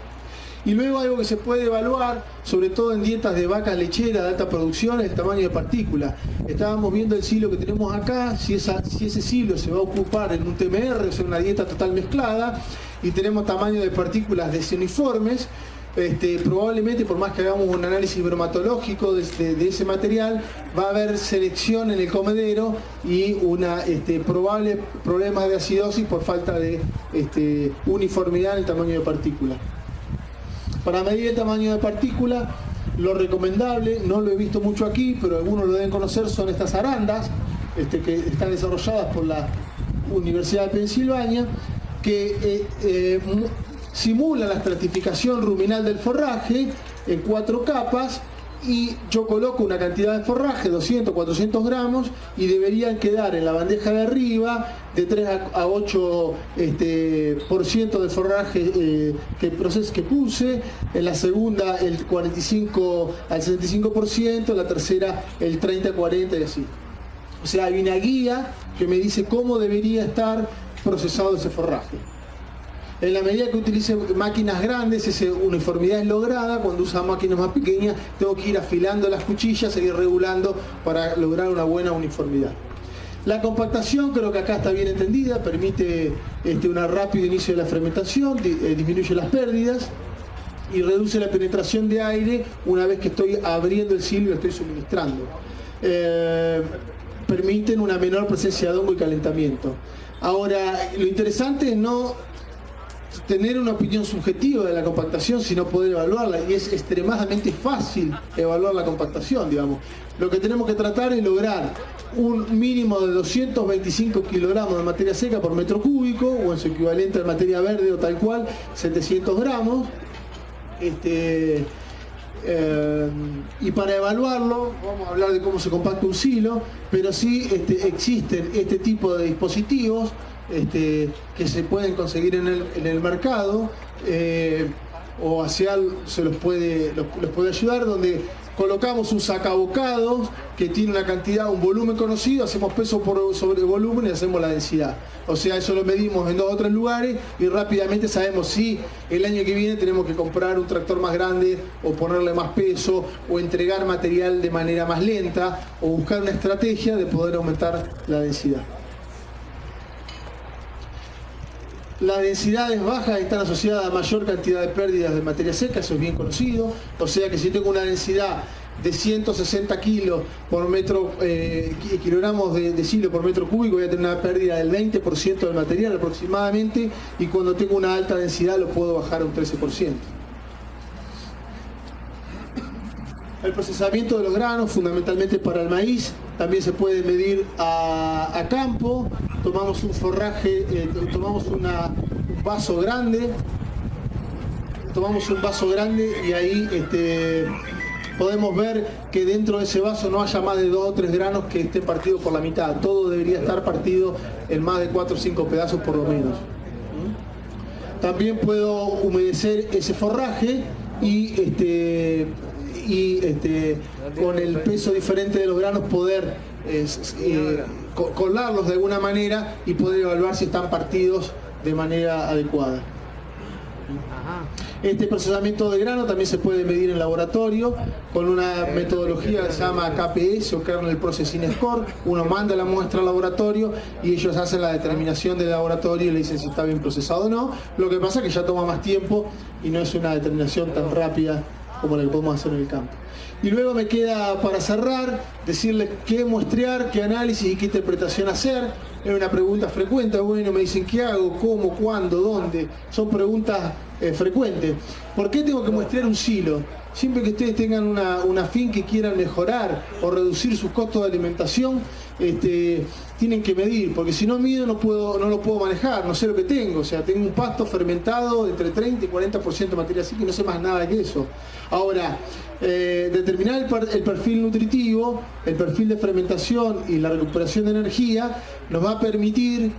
Y luego algo que se puede evaluar, sobre todo en dietas de vacas lecheras de alta producción, es el tamaño de partículas. Estábamos viendo el silo que tenemos acá, si ese silo se va a ocupar en un TMR, o sea, una dieta total mezclada, y tenemos tamaño de partículas desuniformes, probablemente, por más que hagamos un análisis bromatológico de ese material, va a haber selección en el comedero y probables problemas de acidosis por falta de uniformidad en el tamaño de partícula. Para medir el tamaño de partícula, lo recomendable, no lo he visto mucho aquí, pero algunos lo deben conocer, son estas arandas que están desarrolladas por la Universidad de Pensilvania, que simula la estratificación ruminal del forraje en 4 capas, y yo coloco una cantidad de forraje, 200, 400 gramos, y deberían quedar en la bandeja de arriba de 3 a 8% de forraje que puse, en la segunda el 45 al 65%, en la tercera el 30 a 40% y así. O sea, hay una guía que me dice cómo debería estar procesado ese forraje. En la medida que utilice máquinas grandes, esa uniformidad es lograda. Cuando usa máquinas más pequeñas, tengo que ir afilando las cuchillas e ir regulando para lograr una buena uniformidad. La compactación, creo que acá está bien entendida, permite un rápido inicio de la fermentación, disminuye las pérdidas y reduce la penetración de aire una vez que estoy abriendo el silo y lo estoy suministrando. Permiten una menor presencia de hongo y calentamiento. Ahora, lo interesante es no tener una opinión subjetiva de la compactación, sino poder evaluarla, y es extremadamente fácil evaluar la compactación, digamos. Lo que tenemos que tratar es lograr un mínimo de 225 kilogramos de materia seca por metro cúbico, o en su equivalente de materia verde o tal cual, 700 gramos. Y para evaluarlo, vamos a hablar de cómo se compacta un silo, pero sí existen este tipo de dispositivos que se pueden conseguir en el mercado, o ASEAL los puede ayudar, donde colocamos un sacabocados que tiene una cantidad, un volumen conocido, hacemos peso sobre volumen y hacemos la densidad. O sea, eso lo medimos en 2 o 3 lugares y rápidamente sabemos si el año que viene tenemos que comprar un tractor más grande, o ponerle más peso, o entregar material de manera más lenta, o buscar una estrategia de poder aumentar la densidad. Las densidades bajas están asociadas a mayor cantidad de pérdidas de materia seca, eso es bien conocido. O sea que si tengo una densidad de 160 kilos por kilogramos de silo por metro cúbico, voy a tener una pérdida del 20% del material aproximadamente, y cuando tengo una alta densidad lo puedo bajar a un 13%. El procesamiento de los granos, fundamentalmente para el maíz, también se puede medir a campo. Tomamos un forraje, tomamos un vaso grande, y ahí podemos ver que dentro de ese vaso no haya más de 2 o 3 granos que estén partidos por la mitad. Todo debería estar partido en más de 4 o 5 pedazos por lo menos. También puedo humedecer ese forraje y y con el peso diferente de los granos poder colarlos de alguna manera y poder evaluar si están partidos de manera adecuada. Este procesamiento de grano también se puede medir en laboratorio con una metodología que se llama KPS o Kernel Processing Score. Uno manda la muestra al laboratorio y ellos hacen la determinación del laboratorio y le dicen si está bien procesado o no. Lo que pasa es que ya toma más tiempo y no es una determinación tan rápida como la que podemos hacer en el campo. Y luego me queda para cerrar decirles qué muestrear, qué análisis y qué interpretación hacer. Es una pregunta frecuente. Bueno, me dicen qué hago, cómo, cuándo, dónde. Son preguntas frecuentes. ¿Por qué tengo que muestrear un silo? Siempre que ustedes tengan una finca y quieran mejorar o reducir sus costos de alimentación, tienen que medir, porque si no mido no lo puedo manejar, no sé lo que tengo. O sea, tengo un pasto fermentado entre 30 y 40% de materia seca y no sé más nada que eso. Ahora, determinar el perfil nutritivo, el perfil de fermentación y la recuperación de energía nos va a permitir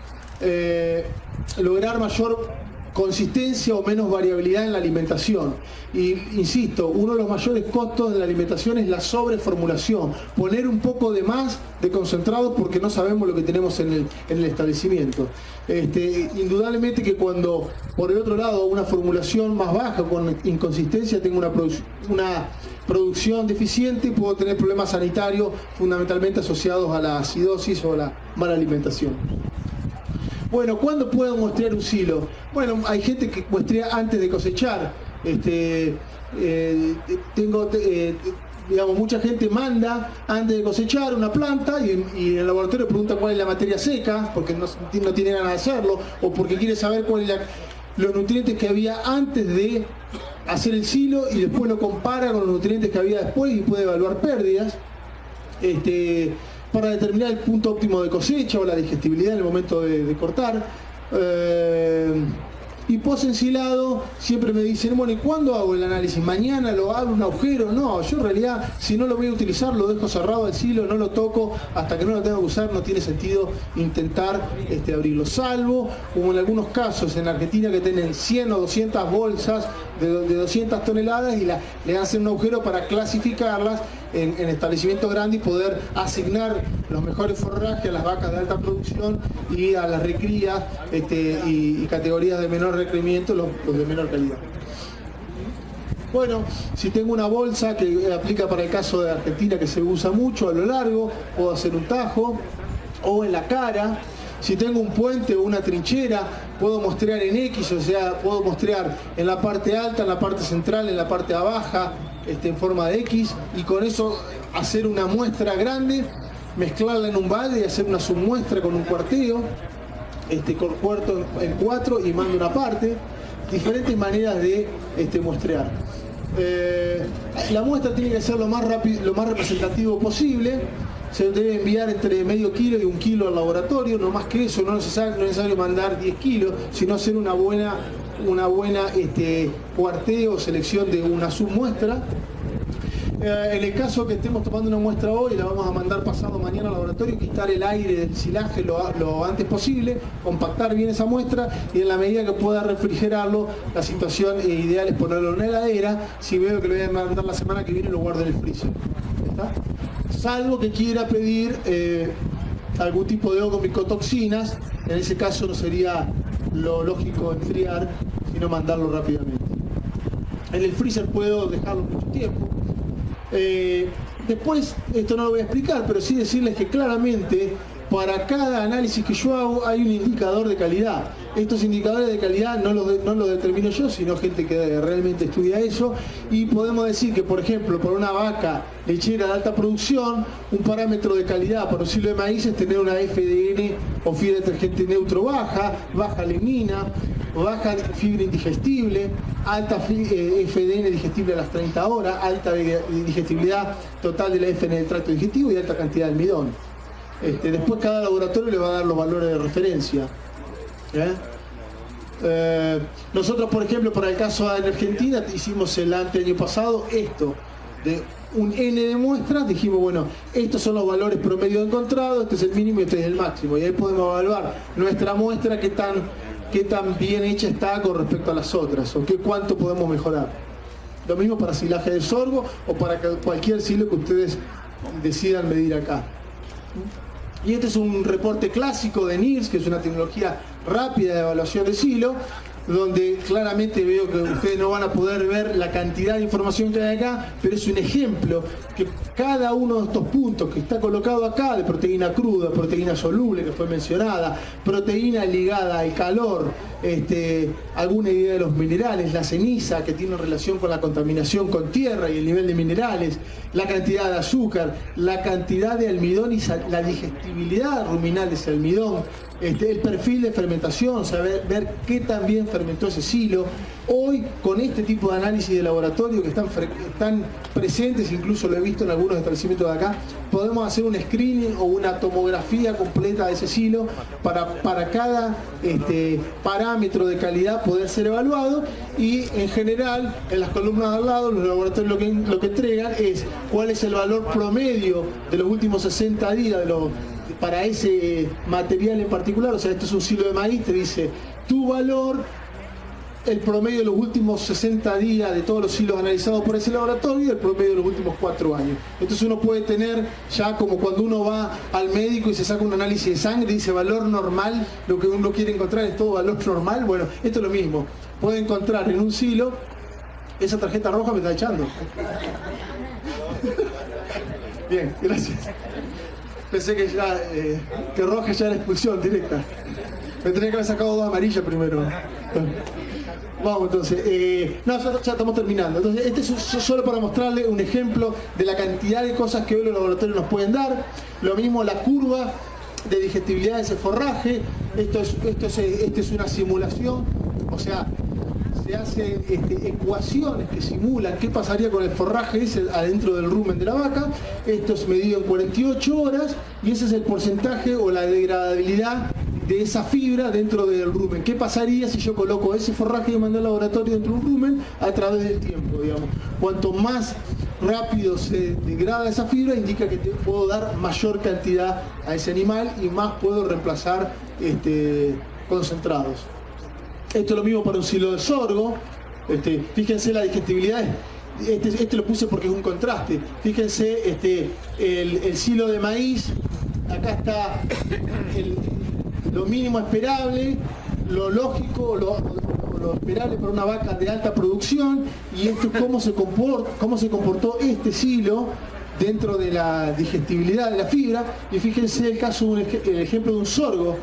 lograr mayor consistencia o menos variabilidad en la alimentación. Y insisto, uno de los mayores costos de la alimentación es la sobreformulación, poner un poco de más de concentrado porque no sabemos lo que tenemos en el establecimiento. Indudablemente que cuando por el otro lado una formulación más baja con inconsistencia tengo una producción deficiente, puedo tener problemas sanitarios fundamentalmente asociados a la acidosis o la mala alimentación. Bueno, ¿cuándo puedo muestrear un silo? Bueno, hay gente que muestrea antes de cosechar. Digamos, mucha gente manda antes de cosechar una planta y en el laboratorio pregunta cuál es la materia seca, porque no tiene ganas de hacerlo, o porque quiere saber cuáles son los nutrientes que había antes de hacer el silo y después lo compara con los nutrientes que había después y puede evaluar pérdidas. Para determinar el punto óptimo de cosecha o la digestibilidad en el momento de cortar. Y post-ensilado siempre me dicen, bueno, ¿y cuándo hago el análisis? ¿Mañana lo hago un agujero? No, yo en realidad si no lo voy a utilizar lo dejo cerrado al silo, no lo toco hasta que no lo tenga que usar, no tiene sentido intentar abrirlo, salvo como en algunos casos en Argentina que tienen 100 o 200 bolsas de 200 toneladas y le hacen un agujero para clasificarlas en establecimientos grandes y poder asignar los mejores forrajes a las vacas de alta producción y a las recrías y categorías de menor requerimiento los de menor calidad. Bueno, si tengo una bolsa que aplica para el caso de Argentina que se usa mucho a lo largo, puedo hacer un tajo o en la cara. Si tengo un puente o una trinchera, puedo mostrear en X, o sea, puedo mostrear en la parte alta, en la parte central, en la parte baja, en forma de X, y con eso hacer una muestra grande, mezclarla en un balde y hacer una submuestra con un cuarteo, corto en 4 y mando una parte. Diferentes maneras de muestrear. La muestra tiene que ser lo más rápido, lo más representativo posible. Se debe enviar entre medio kilo y 1 kilo al laboratorio, no más que eso, no es necesario mandar 10 kilos, sino hacer una buena cuarteo o selección de una submuestra. En el caso que estemos tomando una muestra hoy, la vamos a mandar pasado mañana al laboratorio, quitar el aire del silaje lo antes posible, compactar bien esa muestra y en la medida que pueda refrigerarlo, la situación ideal es ponerlo en una heladera. Si veo que lo voy a mandar la semana que viene, lo guardo en el freezer. ¿Está? Salvo que quiera pedir algún tipo de hongo micotoxinas, en ese caso no sería lo lógico enfriar, sino mandarlo rápidamente. En el freezer puedo dejarlo mucho tiempo. Después, esto no lo voy a explicar, pero sí decirles que claramente para cada análisis que yo hago hay un indicador de calidad. Estos indicadores de calidad no los determino yo, sino gente que realmente estudia eso. Y podemos decir que, por ejemplo, por una vaca lechera de alta producción, un parámetro de calidad para un silo de maíz es tener una FDN o fibra detergente neutro baja lemina, baja fibra indigestible, alta FDN digestible a las 30 horas, alta digestibilidad total de la FN del tracto digestivo y alta cantidad de almidón. Después cada laboratorio le va a dar los valores de referencia. Nosotros, por ejemplo, para el caso en Argentina, hicimos el año pasado esto, de un N de muestras, dijimos, bueno, estos son los valores promedio encontrados, este es el mínimo y este es el máximo, y ahí podemos evaluar nuestra muestra, qué tan bien hecha está con respecto a las otras, o cuánto podemos mejorar. Lo mismo para silaje de sorgo o para cualquier silo que ustedes decidan medir acá. Y este es un reporte clásico de NIRS, que es una tecnología rápida de evaluación de silo, donde claramente veo que ustedes no van a poder ver la cantidad de información que hay acá, pero es un ejemplo que cada uno de estos puntos que está colocado acá, de proteína cruda, proteína soluble que fue mencionada, proteína ligada al calor, alguna idea de los minerales, la ceniza que tiene relación con la contaminación con tierra y el nivel de minerales, la cantidad de azúcar, la cantidad de almidón y la digestibilidad ruminal de ese almidón, el perfil de fermentación, saber ver qué tan bien fermentó ese silo. Hoy, con este tipo de análisis de laboratorio que están presentes, incluso lo he visto en algunos establecimientos de acá, podemos hacer un screening o una tomografía completa de ese silo para cada parámetro de calidad poder ser evaluado, y en general, en las columnas de al lado, los laboratorios lo que entregan es cuál es el valor promedio de los últimos 60 días para ese material en particular. O sea, esto es un silo de maíz, te dice tu valor, el promedio de los últimos 60 días de todos los silos analizados por ese laboratorio y el promedio de los últimos 4 años. Entonces uno puede tener, ya como cuando uno va al médico y se saca un análisis de sangre y dice valor normal, lo que uno quiere encontrar es todo valor normal. Bueno, esto es lo mismo. Puede encontrar en un silo, esa tarjeta roja me está echando. Bien, gracias. Pensé que ya, que roja ya era expulsión directa. Me tenía que haber sacado 2 amarillas primero. Vamos entonces, ya estamos terminando. Entonces, este es solo para mostrarle un ejemplo de la cantidad de cosas que hoy los laboratorios nos pueden dar. Lo mismo la curva de digestibilidad de ese forraje. Esto es una simulación, o sea, se hacen ecuaciones que simulan qué pasaría con el forraje ese adentro del rumen de la vaca. Esto es medido en 48 horas y ese es el porcentaje o la degradabilidad de esa fibra dentro del rumen. ¿Qué pasaría si yo coloco ese forraje y mando al laboratorio dentro de un rumen a través del tiempo, digamos? Cuanto más rápido se degrada esa fibra, indica que te puedo dar mayor cantidad a ese animal y más puedo reemplazar concentrados. Esto es lo mismo para un silo de sorgo. Fíjense la digestibilidad. Este lo puse porque es un contraste. Fíjense el silo de maíz. Acá está lo mínimo esperable, lo lógico, lo esperable para una vaca de alta producción, y esto es cómo se comportó este silo dentro de la digestibilidad de la fibra. Y fíjense el caso, el ejemplo de un sorgo,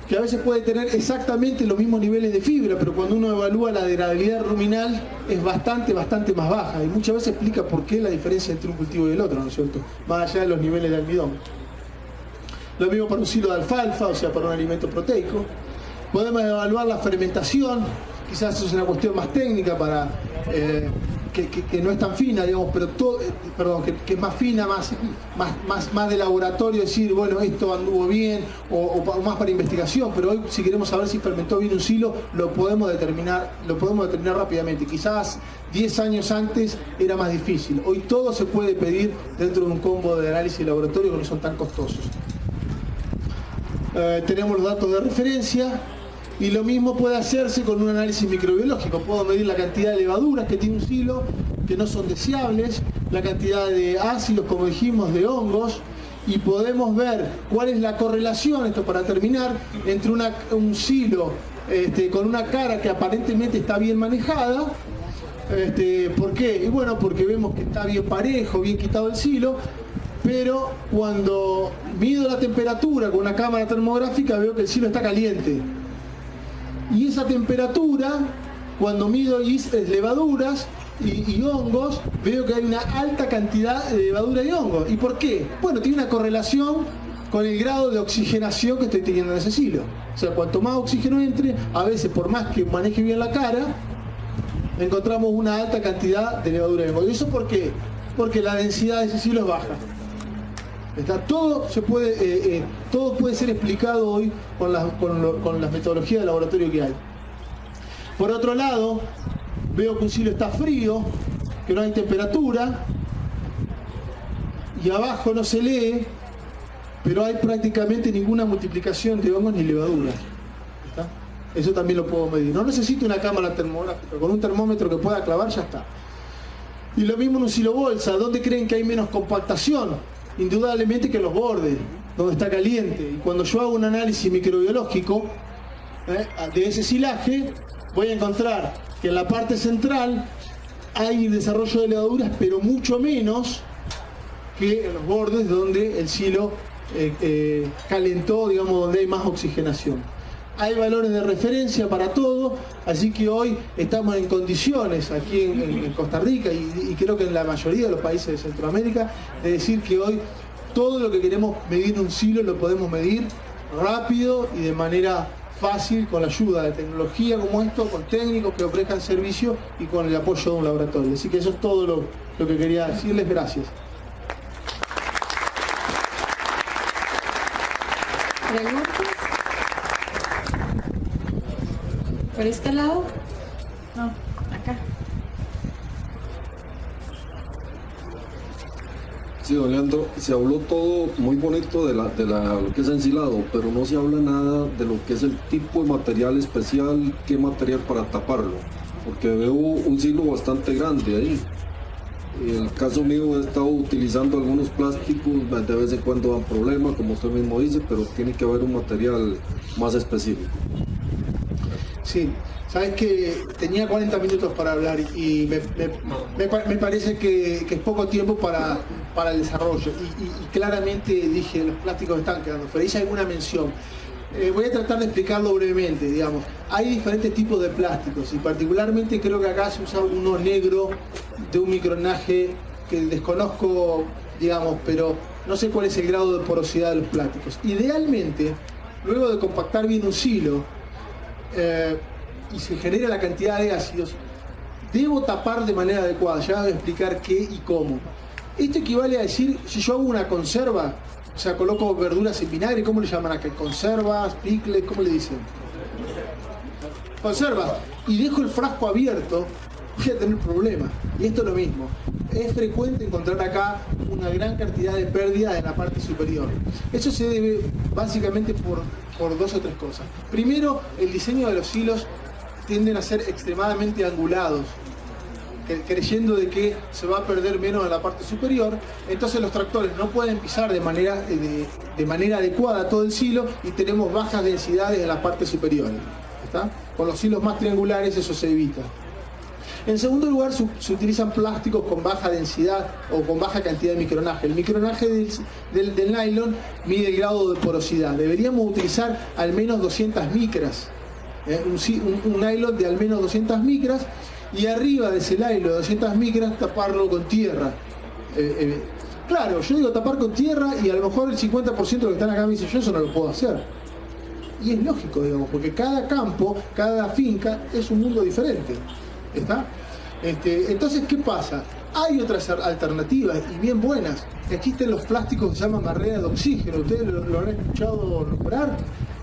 que a veces puede tener exactamente los mismos niveles de fibra, pero cuando uno evalúa la degradabilidad ruminal es bastante más baja, y muchas veces explica por qué la diferencia entre un cultivo y el otro, ¿no es cierto? Más allá de los niveles de almidón. Lo mismo para un silo de alfalfa, o sea, para un alimento proteico. Podemos evaluar la fermentación, quizás eso es una cuestión más técnica para que no es tan fina, digamos, pero que es más fina, más de laboratorio, decir, bueno, esto anduvo bien, o más para investigación. Pero hoy, si queremos saber si fermentó bien un silo, lo podemos determinar rápidamente. Quizás 10 años antes era más difícil. Hoy todo se puede pedir dentro de un combo de análisis de laboratorio que no son tan costosos. Tenemos los datos de referencia, y lo mismo puede hacerse con un análisis microbiológico. Puedo medir la cantidad de levaduras que tiene un silo, que no son deseables, la cantidad de ácidos, como dijimos, de hongos, y podemos ver cuál es la correlación, esto para terminar, entre un silo con una cara que aparentemente está bien manejada. ¿Por qué? Y bueno, porque vemos que está bien parejo, bien quitado el silo, pero cuando mido la temperatura con una cámara termográfica veo que el silo está caliente. Y esa temperatura, cuando mido levaduras y hongos, veo que hay una alta cantidad de levadura y hongos. ¿Y por qué? Bueno, tiene una correlación con el grado de oxigenación que estoy teniendo en ese silo. O sea, cuanto más oxígeno entre, a veces por más que maneje bien la cara, encontramos una alta cantidad de levadura y hongos. ¿Y eso por qué? Porque la densidad de ese silo es baja. Todo puede ser explicado hoy con las metodologías de laboratorio que hay. Por otro lado, veo que un silo está frío, que no hay temperatura, y abajo no se lee, pero hay prácticamente ninguna multiplicación de hongos ni levaduras. ¿Está? Eso también lo puedo medir. No necesito una cámara termográfica, con un termómetro que pueda clavar ya está. Y lo mismo en un silo bolsa. ¿Dónde creen que hay menos compactación? Indudablemente que en los bordes, donde está caliente. Y cuando yo hago un análisis microbiológico de ese silaje, voy a encontrar que en la parte central hay desarrollo de levaduras, pero mucho menos que en los bordes donde el silo calentó, digamos, donde hay más oxigenación. Hay valores de referencia para todo, así que hoy estamos en condiciones aquí en Costa Rica y creo que en la mayoría de los países de Centroamérica, de decir que hoy todo lo que queremos medir en un silo lo podemos medir rápido y de manera fácil con la ayuda de tecnología como esto, con técnicos que ofrezcan servicio y con el apoyo de un laboratorio. Así que eso es todo lo que quería decirles. Gracias. ¿Preguntas? ¿Por este lado? No, acá. Sí, don Leandro, se habló todo muy bonito de lo que es ensilado, pero no se habla nada de lo que es el tipo de material especial, qué material para taparlo, porque veo un silo bastante grande ahí. En el caso mío he estado utilizando algunos plásticos, de vez en cuando dan problemas, como usted mismo dice, pero tiene que haber un material más específico. Sí, sabes que tenía 40 minutos para hablar y me parece que es poco tiempo para el desarrollo y claramente dije, los plásticos están quedando fuera. Hice alguna mención. Voy a tratar de explicarlo brevemente, digamos. Hay diferentes tipos de plásticos y particularmente creo que acá se usa uno negro de un micronaje que desconozco, digamos, pero no sé cuál es el grado de porosidad de los plásticos. Idealmente, luego de compactar bien un silo y se genera la cantidad de ácidos, debo tapar de manera adecuada. Ya voy a explicar qué y cómo. Esto equivale a decir, si yo hago una conserva, o sea, coloco verduras en vinagre, ¿cómo le llaman acá? ¿Conservas? ¿Picles? ¿Cómo le dicen? Conservas. Y dejo el frasco abierto, voy a tener problemas. Y esto es lo mismo. Es frecuente encontrar acá una gran cantidad de pérdidas en la parte superior. Eso se debe básicamente por dos o tres cosas. Primero, el diseño de los silos tienden a ser extremadamente angulados, creyendo de que se va a perder menos en la parte superior. Entonces los tractores no pueden pisar de manera adecuada todo el silo y tenemos bajas densidades en la parte superior. ¿Está? Con los silos más triangulares eso se evita. En segundo lugar, se utilizan plásticos con baja densidad o con baja cantidad de micronaje. El micronaje del nylon mide el grado de porosidad. Deberíamos utilizar al menos 200 micras. Un nylon de al menos 200 micras y arriba de ese nylon de 200 micras taparlo con tierra. Claro, yo digo tapar con tierra y a lo mejor el 50% de los que están acá me dicen, yo eso no lo puedo hacer. Y es lógico, digamos, porque cada campo, cada finca es un mundo diferente. ¿Está? Entonces, ¿qué pasa? Hay otras alternativas y bien buenas. Existen los plásticos que se llaman barreras de oxígeno. ¿Ustedes lo han escuchado nombrar?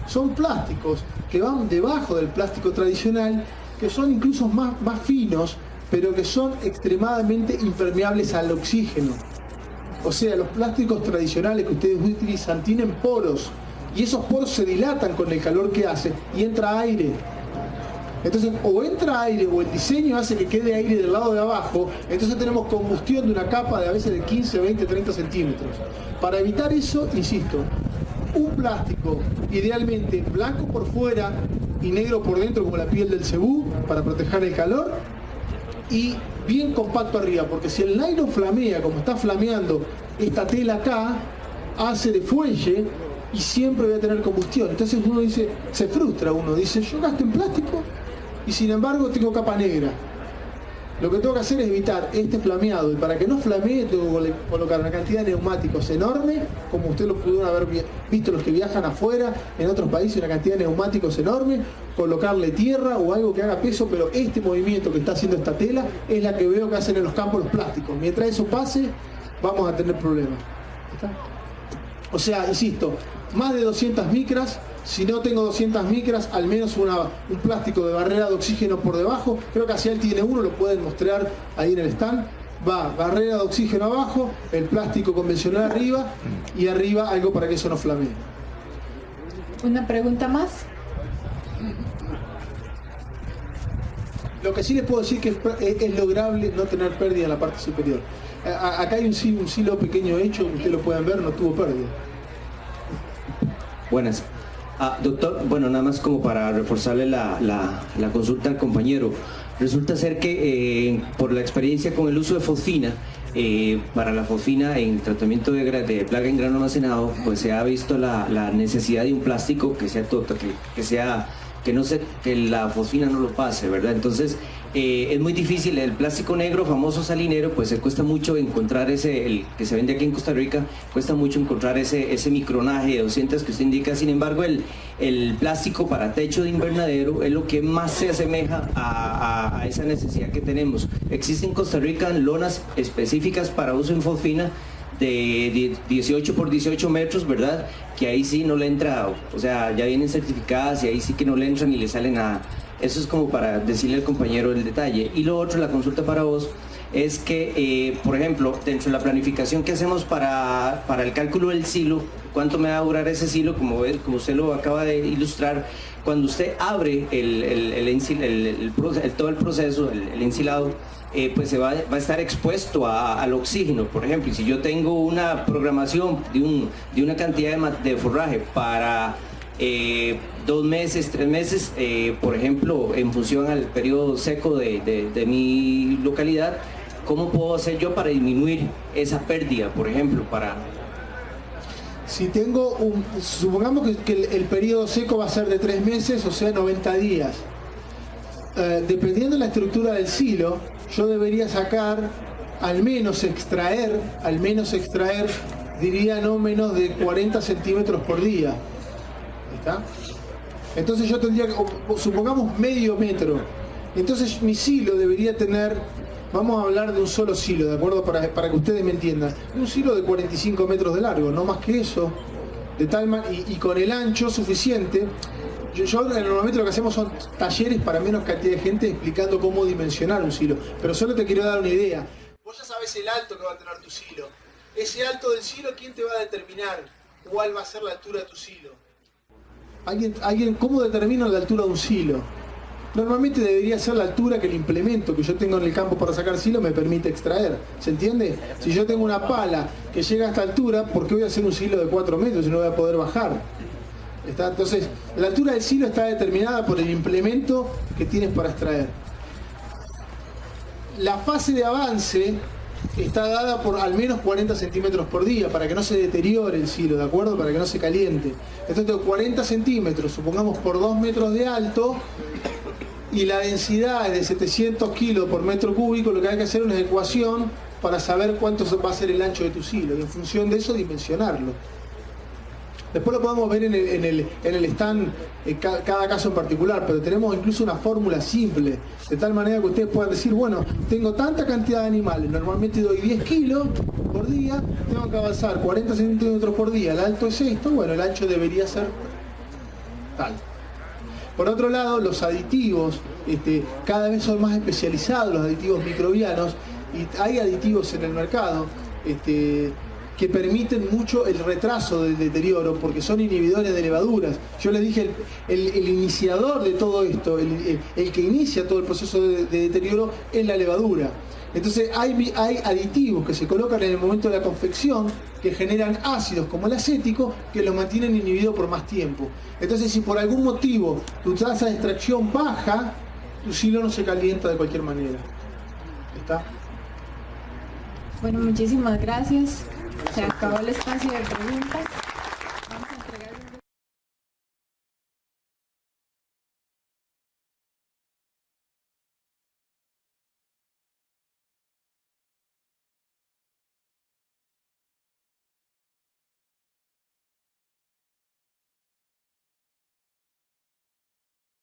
Son plásticos que van debajo del plástico tradicional, que son incluso más finos, pero que son extremadamente impermeables al oxígeno. O sea, los plásticos tradicionales que ustedes utilizan tienen poros y esos poros se dilatan con el calor que hace y entra aire. Entonces, o entra aire o el diseño hace que quede aire del lado de abajo, entonces tenemos combustión de una capa de a veces de 15, 20, 30 centímetros. Para evitar eso, insisto, un plástico idealmente blanco por fuera y negro por dentro como la piel del cebú para proteger el calor y bien compacto arriba, porque si el nylon flamea como está flameando esta tela acá, hace de fuelle y siempre voy a tener combustión. Entonces uno dice, se frustra uno, dice, yo gasto en plástico y sin embargo tengo capa negra. Lo que tengo que hacer es evitar este flameado y para que no flamee tengo que colocar una cantidad de neumáticos enorme, como ustedes lo pudieron haber visto los que viajan afuera, en otros países, una cantidad de neumáticos enorme, colocarle tierra o algo que haga peso, pero este movimiento que está haciendo esta tela es la que veo que hacen en los campos los plásticos. Mientras eso pase, vamos a tener problemas. ¿Está? O sea, insisto, más de 200 micras, si no tengo 200 micras, al menos un plástico de barrera de oxígeno por debajo. Creo que Asial tiene uno, lo pueden mostrar ahí en el stand. Va, barrera de oxígeno abajo, el plástico convencional arriba y arriba algo para que eso no flamee. ¿Una pregunta más? Lo que sí les puedo decir que es lograble no tener pérdida en la parte superior. Acá hay un silo pequeño hecho, ustedes lo pueden ver, no tuvo pérdida. Buenas. Doctor, bueno, nada más como para reforzarle la consulta al compañero. Resulta ser que por la experiencia con el uso de fosfina, para la fosfina en tratamiento de plaga en grano almacenado, pues se ha visto la necesidad de un plástico que la fosfina no lo pase, ¿verdad? Entonces es muy difícil, el plástico negro famoso salinero, pues se cuesta mucho encontrar el que se vende aquí en Costa Rica, cuesta mucho encontrar ese micronaje de 200 que usted indica. Sin embargo, el plástico para techo de invernadero es lo que más se asemeja a esa necesidad que tenemos. Existen en Costa Rica lonas específicas para uso en fosfina de 18 por 18 metros, ¿verdad? Que ahí sí no le entra, o sea, ya vienen certificadas y ahí sí que no le entran ni le sale nada. Eso es como para decirle al compañero el detalle. Y lo otro, la consulta para vos, es que, por ejemplo, dentro de la planificación que hacemos para el cálculo del silo, ¿cuánto me va a durar ese silo? Como usted lo acaba de ilustrar, cuando usted abre todo el proceso, el ensilado, pues se va a estar expuesto al oxígeno, por ejemplo. Y si yo tengo una programación de una cantidad de forraje para 2 meses, 3 meses, por ejemplo, en función al periodo seco de mi localidad, ¿cómo puedo hacer yo para disminuir esa pérdida, por ejemplo, Si tengo supongamos que el periodo seco va a ser de 3 meses, o sea, 90 días. Dependiendo de la estructura del silo, yo debería sacar, al menos extraer, diría no menos de 40 centímetros por día. ¿Está? Entonces yo tendría, supongamos, medio metro. Entonces mi silo debería tener, vamos a hablar de un solo silo, ¿de acuerdo? Para que ustedes me entiendan. Un silo de 45 metros de largo, no más que eso. De tal y con el ancho suficiente. Yo normalmente lo que hacemos son talleres para menos cantidad de gente explicando cómo dimensionar un silo. Pero solo te quiero dar una idea. Vos ya sabés el alto que va a tener tu silo. Ese alto del silo, ¿quién te va a determinar cuál va a ser la altura de tu silo? ¿Cómo determina la altura de un silo? Normalmente debería ser la altura que el implemento que yo tengo en el campo para sacar silo me permite extraer. ¿Se entiende? Si yo tengo una pala que llega a esta altura, ¿por qué voy a hacer un silo de 4 metros si no voy a poder bajar? ¿Está? Entonces, la altura del silo está determinada por el implemento que tienes para extraer. La fase de avance está dada por al menos 40 centímetros por día para que no se deteriore el silo, ¿de acuerdo? Para que no se caliente. Entonces tengo 40 centímetros, supongamos por 2 metros de alto, y la densidad es de 700 kilos por metro cúbico. Lo que hay que hacer es una ecuación para saber cuánto va a ser el ancho de tu silo y en función de eso dimensionarlo. Después lo podemos ver en el stand, cada caso en particular, pero tenemos incluso una fórmula simple, de tal manera que ustedes puedan decir, bueno, tengo tanta cantidad de animales, normalmente doy 10 kilos por día, tengo que avanzar 40 centímetros por día, el alto es esto, bueno, el ancho debería ser tal. Por otro lado, los aditivos, cada vez son más especializados, los aditivos microbianos, y hay aditivos en el mercado, que permiten mucho el retraso del deterioro porque son inhibidores de levaduras. Yo les dije, el iniciador de todo esto, el que inicia todo el proceso de deterioro es la levadura. Entonces hay aditivos que se colocan en el momento de la confección que generan ácidos como el acético que los mantienen inhibidos por más tiempo. Entonces si por algún motivo tu tasa de extracción baja, tu silo no se calienta de cualquier manera. ¿Está? Bueno, muchísimas gracias. Se acabó el espacio de preguntas.